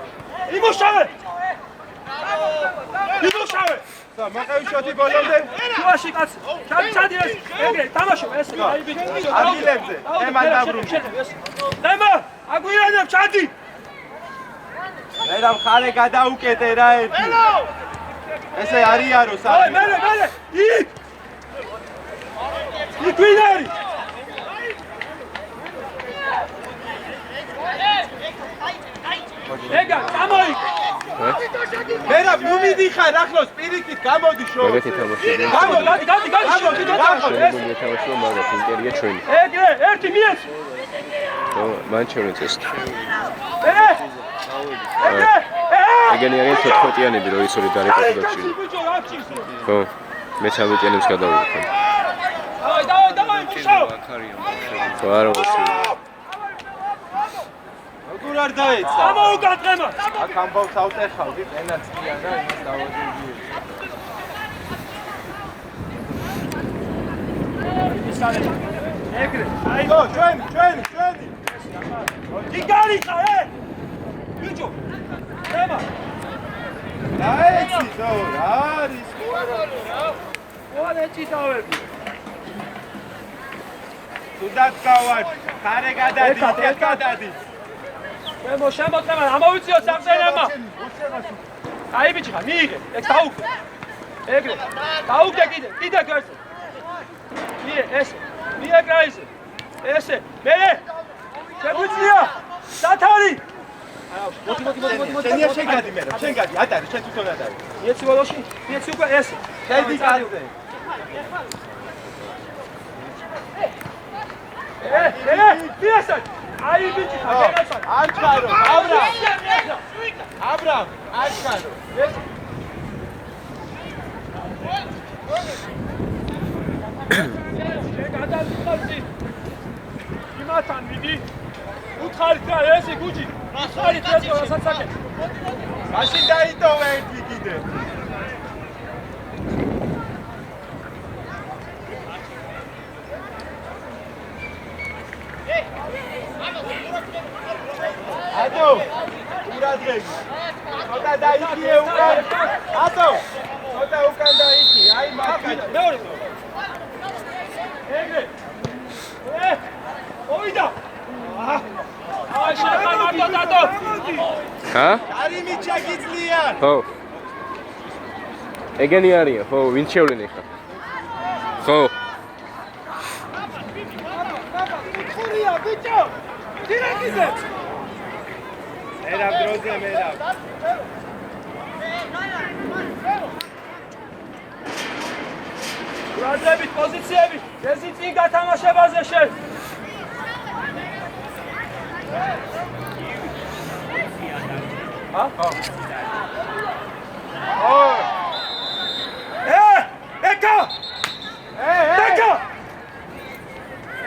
მაყევი შოთი ბოლომდე შუაში კაცი ჩადი ეგრე თამაშობ ესე აი ბიჭო ადგილებზე ემან დაბრუნდი დემა აგვიანებ ჩადი მერაბ ხარე გადაუკეტე რა ერთი ესე არიარო აი მერე იქ ვინარი ეგა გამოიქ მერაბ ნუ მიდიხარ ახლოს პირიქით გამოდი შო მაგათი თამაშობენ გადი შენებული თამაშობა მაგათ ინტერია ჩვენი ეგრე ერთი მიეც მან ჩეუნეწეს ეგრე ეგენი არიან 14-იანები რო ისორი დარეკავდა ბიჭო რა გჭირს ხო მე 13-იანებს გადავიდე დავай მუშაო ხო არა ვასი როგორ არ დაეცა ამოუკატყემა აქ ამბავს ავტეხავდი ენაციან და იმას დავაძებდი ეგრე აიგო ჩვენი იგარიყა ბიჭო ema დაეცი ზო რა არის ოღონდ წითავები თუდად გავარ ხარე გადადი შემოწევა ამოვიწიო სამწელემა აი ბიჭო მიიღე ეგ დაუგე ეგრე დაუგე კიდე გასე მიეგრა ესე მე შეგვიძლია სათარი შენია შეგადი მე რა შენ გადი ატარი შენ თვითონ ატარი მიეცი ბოლოში მიეცი უკვე ესე შედი კაცზე მიესა აი ბიჭი ხაგერასა არჩარო აბრამ არჩარო გადავიხავდი იმათან მიდი უთხარით რა ესე გუჯი უთხარით ეს რასაც აკეთე მაშინ დაიტოვე ერთი კიდე ატო ურადრეგი ცოტა დაიქიე უკან ატო ცოტა უკან დაიქი აი მაგაჩი მეორე ეგრე ოიდა აი შეხამარტო ხა? არიმი ჩაგიძლია ხო ეგენი არიან ხო ვინ შევლენ ხა ხო ხურია ბიჭო დირექტიზე მერაბ დროზე მერაბ ბრაზები პოზიციები ეზი წინ გათამაშებაზე შენ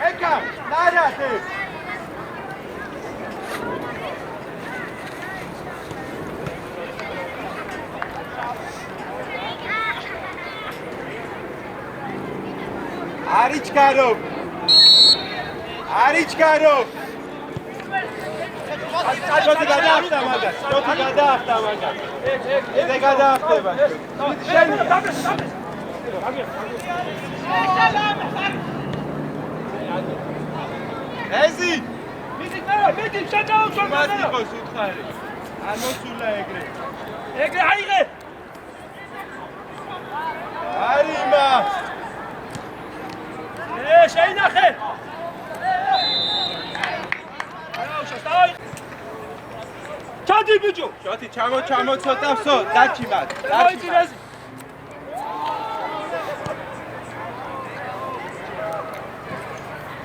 ეკა ნარათი არიჩკარო შოთი გადაახტა მაგას ესე გადაახტება შენი ეზი მიდი შედაუშვა მას იყოს უთხარი არ მოსულა ეგრე აიღე არიმა შეინახე დავაი. ჩადი ბიჭო. შოთი ჩამო ცოტავსო, დაჩი მაგ. დავაი წინაზე.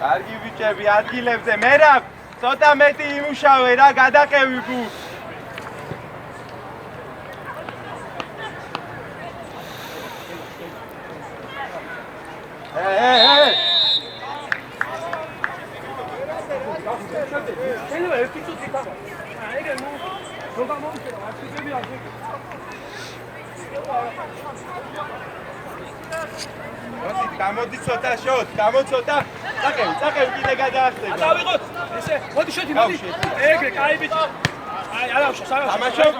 კარგი ბიჭები, ადგილებზე. მერაბ, ცოტა მეტი იმუშავე რა, გადაყევი გულს. შეიძლება ერთი წუთი თამა. ეგრე ნუ გამომწევ, აშიფები ასე. გამოდი ცოტა შოთ, გამოცოტა. წაყევი კიდე გადაახტება. დავიღოთ. ესე, მოდი შეთი, მოდი. ეგრე, კაი ბიჭო. აი, არაუშავს. თამაშობ.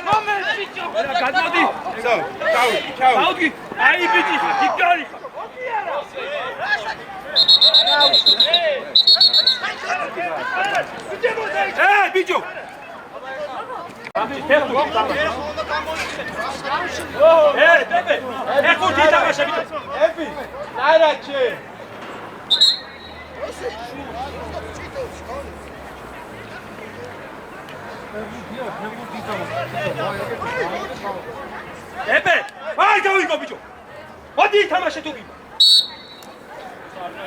მომენტ ბიჭო. რა გადმოდი. ზო, ჩაუ. დაუდგი. აი ბიჭი, დიკარი. ბიჭო. ბებე, ეხუთი თამაშა ბიჭო. ეფი, ნარაჩე. ბებე, აი გავიგო ბიჭო. მოდი თამაშე თუ გიბა.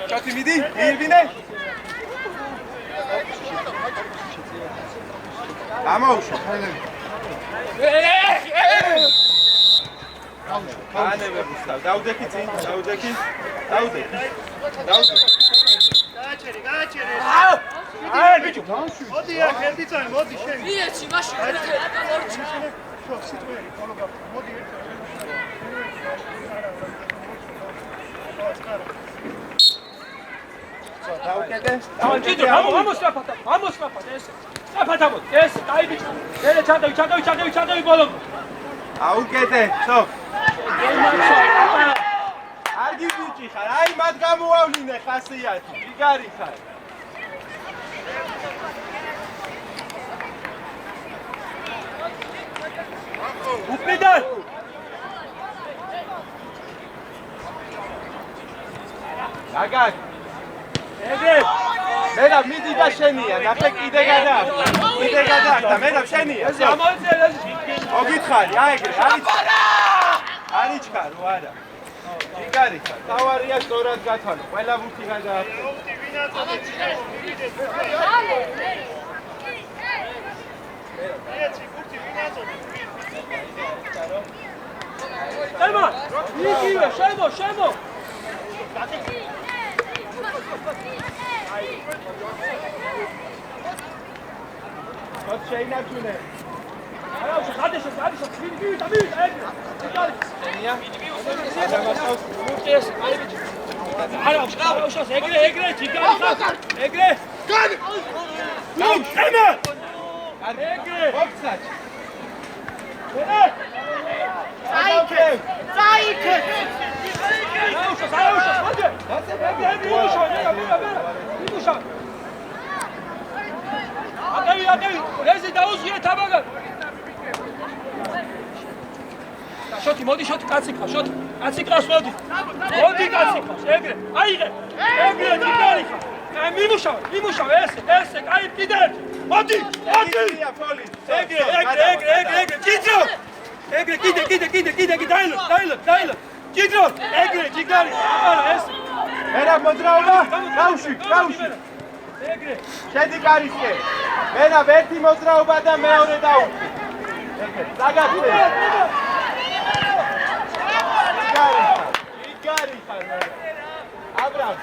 ჩათი მიდი, მირბინე. ამოუშო, ხალები. ანევე გუსტავ, დაუდექი წინ, დაუდექი. გააჩერე. აი ბიჭო. მოდი აქ ერთი წამი, მოდი შენ. მიეცი მაშინ ერთი. შო, სიტყვიერი, ხოლობა. მოდი ერთი. დაუკეთე. ბიჭო, ამოსლაფად ეს. საფათამო, ეს, აი ბიჭო. ელე ჩადევი ბოლო. აუკეთე, ცო. არგი ბიჭი ხარ, აი მათ გამოავლინე ხასიათი, ვიგარი ხარ. უკნიდან. გაგაკ. ეგრე. მერა მიდი და შენია, ნახე კიდე გადაახტა, მერა შენია. ეს ამოიწელე. მოგითხარი, აი ეგრე, არიჩქარო არა. ვიგარი ხარ, თავარია სწორად გათვალო, ყველა ბურთი გადაახტა. ემა, იგივე, შემო. ხოთ შეინარჩუნე. არაუშა, გადაშო, მივიდა, ეგრე. შენია? გადამასავს. ეს, აი ბიჭო. არაუშა, ეგრე, ჯიგარი ხარ. ეგრე. გადი. ემა. ეგრე. ბოქსაჩ. წაიქე. არაუშა, მოდი. ეგრე, იმუშავე. აკევი, რეზი დაუზიე თაბაგა. შოთი, მოდი, კაცი ყავს, კაცი ყავს, მოდი, კაცი ყავს, ეგრე, აიღე, ჯიგარი ხარ. მიმუშავე, ესე, კაი, კიდე, მოდი, ეგრე, ჯიძრო, ეგრე, კიდე, დაილო, ჯიძრო, ეგრე, ჯიგარი, აბარა, ესე. მერა მოძრაობა, გავში. ეგრე. შედი კარისკე. მერა ერთი მოძრაობა და მეორე დაუხდი. ეგრე, დაგახტე. ვიგარი ხარ, მერა. აბრამ.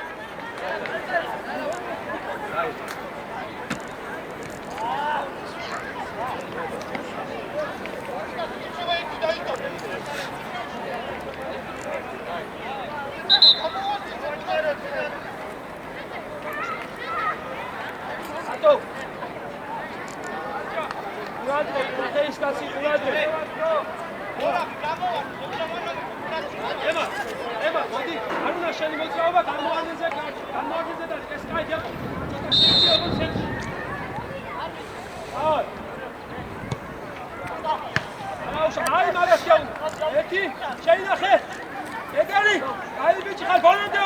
ემა, მოდი, არ უნდა შენი მოძრაობა გამოანეზე და ეს კაი დიახ. ცოტა შეიძიებო ცენტრი. აი. აი მაგას გაუ. ერთი, შეინახე. ეგარი, აი ბიჭი ხარ, ბოლონდე.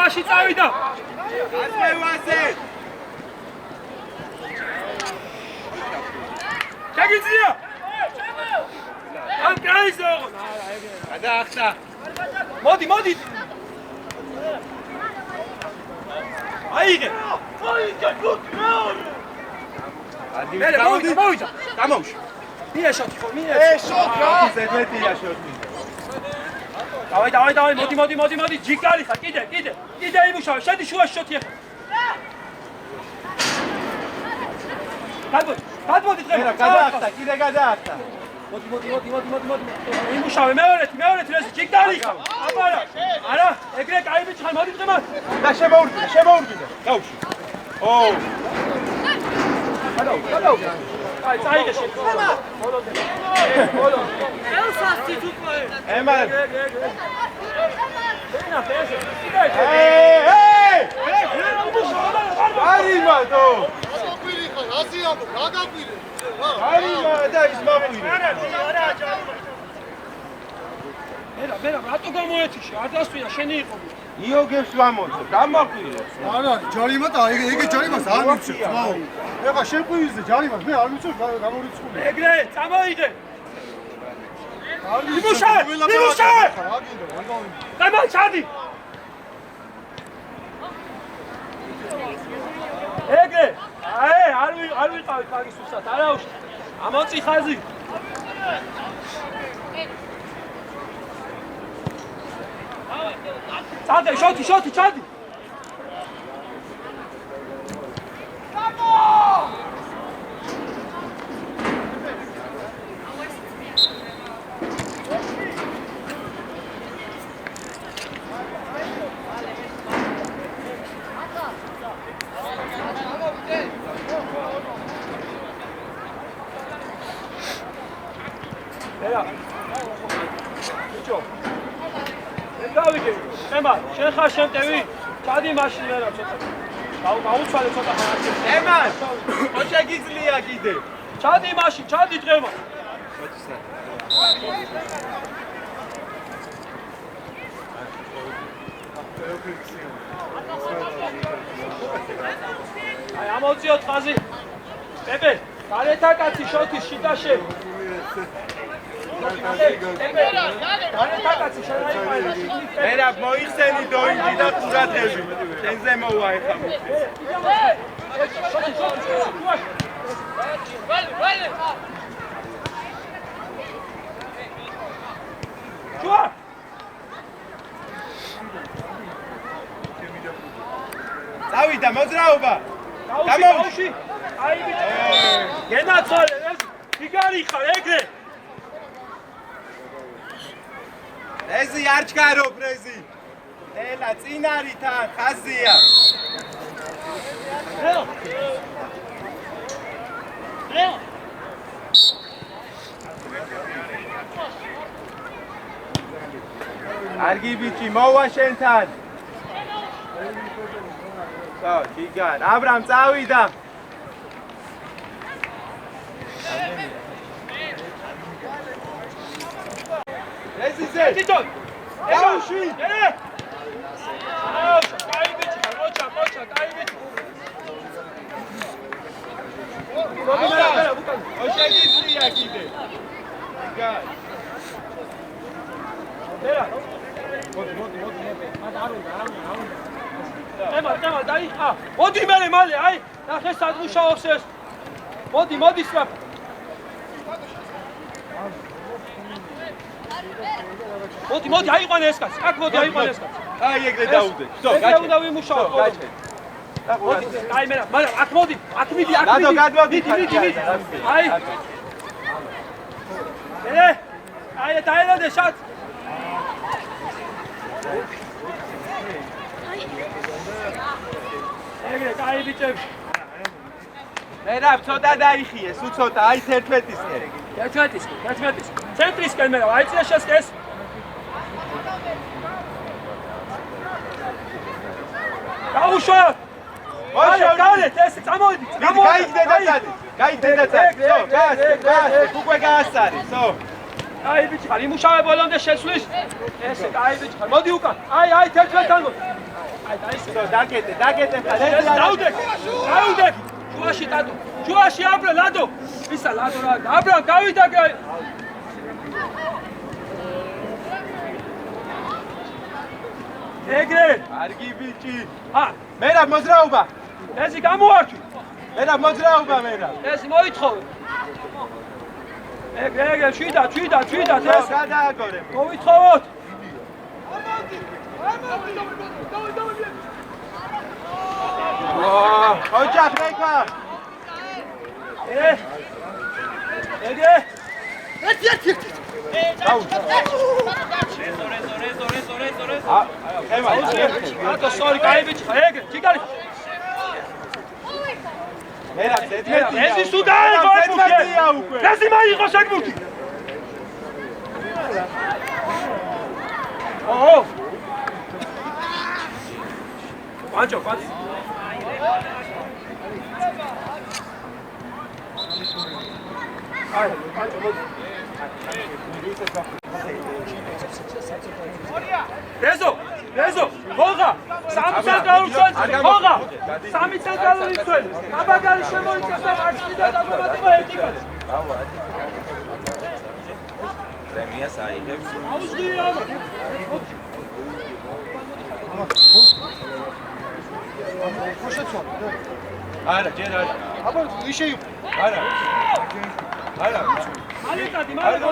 სიტუაციაში წავიდა. ასევაზე. ჩაგიწია. ამ კაისო. გადაახტა. მოდი. აიღე. მოვიდა. გამოვშ. მია შოთი ხო, მია. შოთი. ზედმეტია შოთი. დავაი, მოდი, ჯიგარი ხარ, კიდე იმუშავე, შედი შუაში შოთი ახლა. გადმოდი დღე. გადაახტა, კიდე გადაახტა. მოდი. იმუშავე, მეორეთი ეს ჯიგარი ხარ. არა, ეგრე კაი ბიჭი ხარ, მოდი დღემ. და შემოურგინე. გავში. გადაუ. აი, წაიღე შენ. ბოლო. ელსასი თუ ყო. ემან. არიმა თო. ყვილი ხარ, აზიამო, რა გაყვირე? არიმა და ის მაყვირე. არა, ჯარიმა. მერა, რატო გამოეთიშე? არ დასვია, შენი იყო. იოგებს ვამოწო, დამაყვირე. არა, ჯარიმატა, ეგ ჯარიმას არ მიცევ, ძმაო. ეხა შენ ყვივილზე ჯარიმას მე არ მიცევ, გამორიცხული. ეგრე, წამოიღე. იმუშავე. დამა ჩადი. ეგრე. არ ვიყავით მაგის უსად, არაუშ. ამოწი ხაზი. წადე, შოთი, ჩადი. შენ ხარ შემტევი? ჩადი მაშინ მერა ცოტა. გაუცვალე ცოტა ხარ. ემან, ხო შეგიძლია კიდე. ჩადი მაშინ, ჩადი დღემა. აი ამოწიოთ ხაზი. პეპე, გარეთ აკაცი შოთის შიდაშე. მერა მოიხსენი დოინჯი და ყურადღები. შენზე მოვა ეხა. ჯუა! წავიდა მოძრაობა. გამოვში. აი ბიჭო. გენაცვალე, ეს იგარი ხარ ეგრე. ეზი არ ჩქარო პრეზი. ელა წინარი თან ხაზია. კარგი ბიჭი, მოვა შენთან. ჯიგარ, აბრამ წავიდა. ეზიზე. ტიტონ. ეუში. კაი ბიჭი, მოჩა, კაი ბიჭი. ო შეგიძლია კიდე. ჯიგარ. მერა. მოდი. არ უნდა. ემა, დაი. მოდი მალე, აი, ნახე სად მუშაობს ეს. მოდი სწრაფ. მოდი, აიყვანე ეს კაცი. აქ მოდი, აიყვანე ეს კაცი. აი ეგრე დაუდე. ეგრე უნდა ვიმუშაო. მოდი, აი მერა, აქ მოდი, აქ მიდი. მიდი. აი. აი, დაელოდე შატ. ეგრე, კაი ბიჭები. მერაბ ცოტა დაიხიე, სულ ცოტა, აი 11-ისკენ. 11-ის. ცენტრისკენ მერაბ, აი წია შესკეს. გაუშვათ. გარეთ, ეს წამოვიდი. გაიგდე და წადი. უკვე გაასარი, სო. აი ბიჭი ხარ, იმუშავე ბოლომდე შეცვლის. ესე კაი ბიჭი ხარ. მოდი უკან. აი 11-თან მოდი. დაგეთე დაუდექი შუაში დადო შუაში აბრა ლადო ისა ლადო რა აბრა გავიდა ეგრე კარგი ბიჭი ა მერაბ მოძრაობა ეზი გამოარჩი მერაბ მოძრაობა მერაბ ეზი მოითხოვე ეგრე შვიდა ეს გადააგორე მოითხოვოთ ოჯახ მეკა ეგრე ატო სორი კაიბიჩი ეგრე ჯიგარი მერაბ ზედმეტია ეზი სუდაი ზედმეტია უკვე ეზი მაიღო შეგმუთი ო Pancho. Rezo, Hoga, Sam Central Hoga, Sam Central Abagari შემოიწევდა მარცხნიდან დაგმატება ეთიკას. პრემიას აიღებს. აუზღია. არა, ჯერ არა. აბა, ისე იყო. არა. ალიკადი, მაგრამ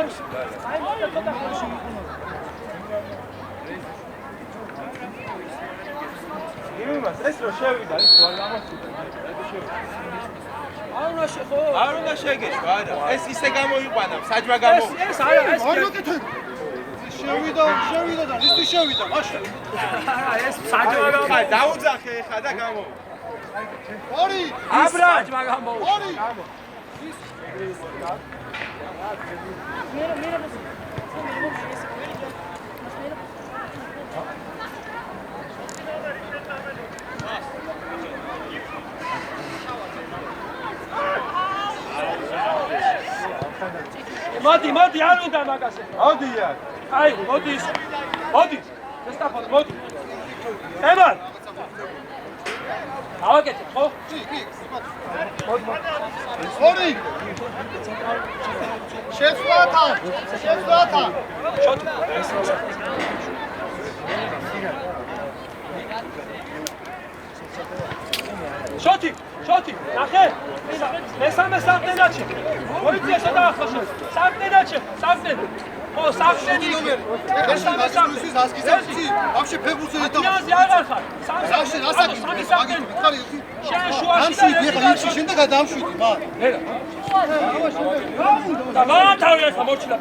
აი მოდი ცოტა ხანში. იმას ეს რო შევიდა, ის რა გამოსულა. არ უნდა შეგეშვა, არა. ეს ისე გამოიყვანა, საჯვა გამო. ეს არა, ეს არ მოკეთე. შევიდა და ის შევიდა, მაშინ. ეს საჯვა გამო. ხა დაუძახე ხა და გამო. ორი. აბრა საჯვა გამო. ორი. მოდი, არ უნდა მაგასე. მოდია. აი, მოდი. ზესტაფონ, მოდი. ემარ. ავაკეთე, ხო? კი. ორი. შეცვლათა. შოთი, ნახე. მესამე სამტენდაჩი. მოიწია შედა ახლა. სამტენდაჩი. ო, სამტენდი ნომერი. მესამე სამტენდი. ასკიზაცი. вообще ფეგულზე და. იანზე აღარ ხარ. სამი სამტენდი. შენ შუაში და ეხლა შენ და გადამშვიდი, მა. და მანთავი ახლა მოჩილა.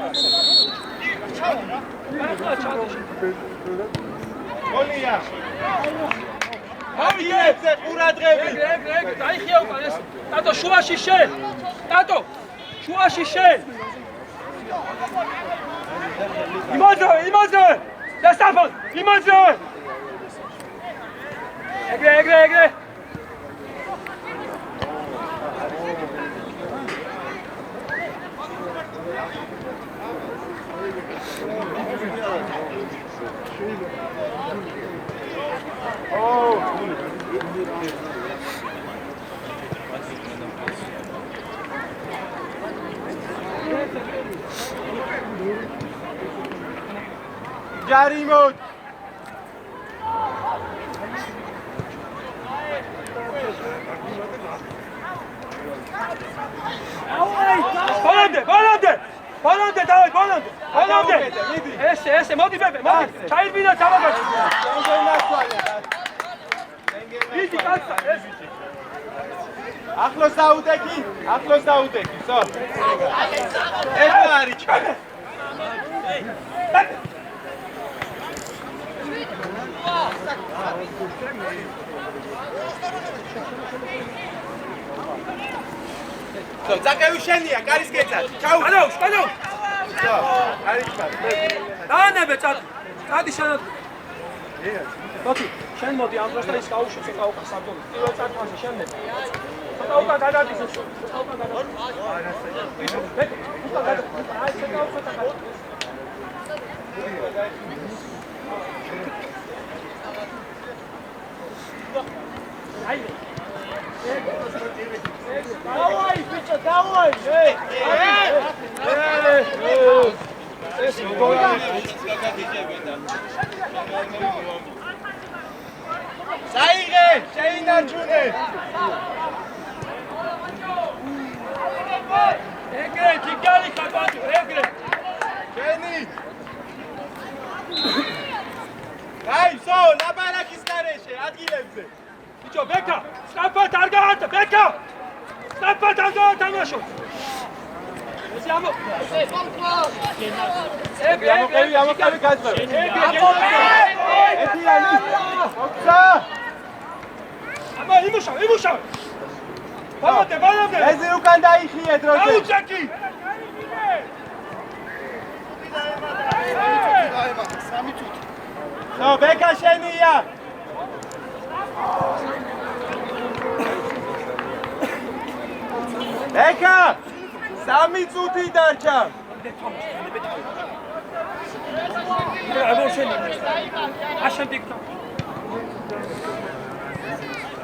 გოლია. ავიეზე ყურადღები. ეგრე, დაიხია უკან ეს. ტატო შუაში შენ. იმაძე. დასტაფონ, იმაძე. ეგრე. ჯარიმოდ. ბოლონდე, დავай, ბოლონდე. ესე, მოდი ბებე, მოდი. ჩაირბინა თავაგაში. იდი კაცო, ეს. ახლოს დაუდექი, სო. ეს არის ჩა. ზაკევი შენია, კარის გეცა. ჩაუ. კანო. არის ჩა. დაანებე წადი შენად. ოქი, შენ მოდი ამ დროს და ის გაუშვიცე გაუხა საბდომი. პირველ წაკმაზე შენ მე. ცოტა უკან გადადის ეს. Давай, Петя, давай! საიღე, შეინარჩუნე. ეგრე ჯიგარი ხარ ბაჭო, ეგრე. შენი. აი, სო, ლაბარაკის გარეშე, ადგილებზე. ბიჭო, ბექა, სწრაფად არ გაარდა, ბექა. სწრაფად არ გაათამაშო. ესე ამო. ეგრე, ამოყევი გაწყევ. ეთიანი. მოხსა. აბა იმუშავე. ბალამდე. ეზი უკან დაიხიე დროზე. დაუჭაკი. ნო, ბეკა შენია. ბეკა! 3 წუთი დარჩა.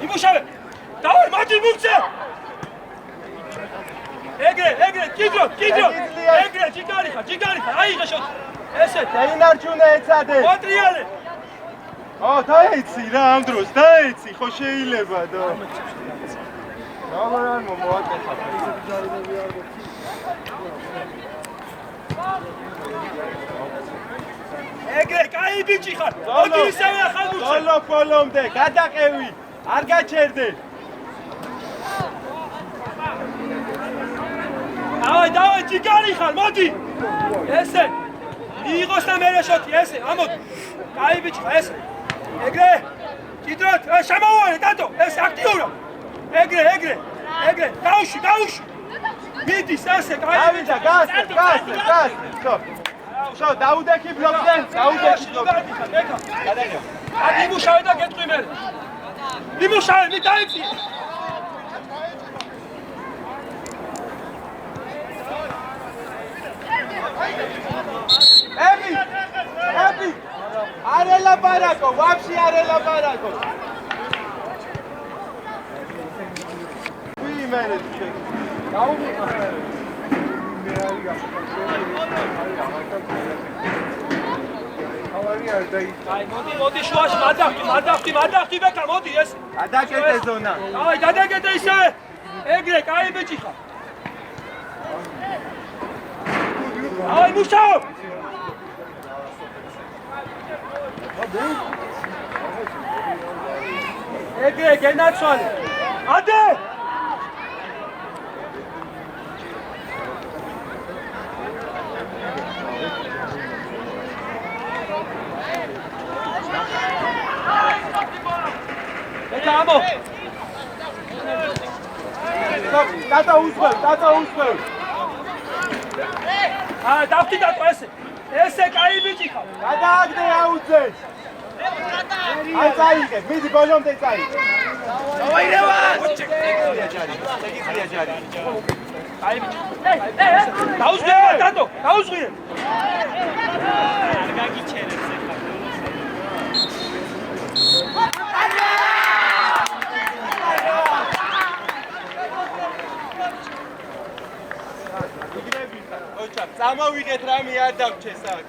იმუშავე. დავარ მაჯი მუქცე. ეგრე, კიდრო. ეგრე, ჯიგარი ხარ. აიღე შოთი. ესე, შეინარჩუნე ეცადე. მოტრიალე. დაეცი რა ამ დროს, დაეცი, ხო შეიძლება და. რა მომოაკეთა. ეგრე, კაი ბიჭი ხარ. მოდი ისევე ახალ მუქცე. ზოლო ფოლომდე, გადაყევი. არ გაჩერდე. დავაი, ჯიგარი ხარ, მოდი. ესე. მიიღოს და მერე შოთი, ესე, ამოდი. კაი ბიჭი ხარ, ესე. ეგრე. კიდროთ, შემოვარე, დადო, ესე აქტიურა. ეგრე. გაუში. მიდის, ესე, კაი ბიჭი. გასწრ. შო, დაუდექი ბლოკზე, დაუდექი ბლოკზე. გადაგე. აი იმუშავე და გეტყვი მერე. იმუშავე, მე დაიწი. ები! არ ელაპარაკო, ვაფშე არ ელაპარაკო. ვი მერე შე. დაუმიყა მერე. აი მოდი შუაში მადახტი ბეკა მოდი ეს. გადაგეტე ზონა. აი გადაგეტე ისევე. ეგრე, კაი ბიჭი ხარ. აი მუშაობ. ეგრე, გენაცვალე. ადე! Vamos! Tata uzbel. Davti dato ese. Ese კაი ბიჭი ხარ. გადააგდე აუძე. აი წაიღე, მიდი ბოლომდე წაიღე. დავაირევა. შეგიხია ჯარი. კაი ბიჭი. დაუზღირე დადო, დაუზღირე. არ გაგიჩერებს ეხლა. წამოვიღეთ რამე არ დავჩეს აქ.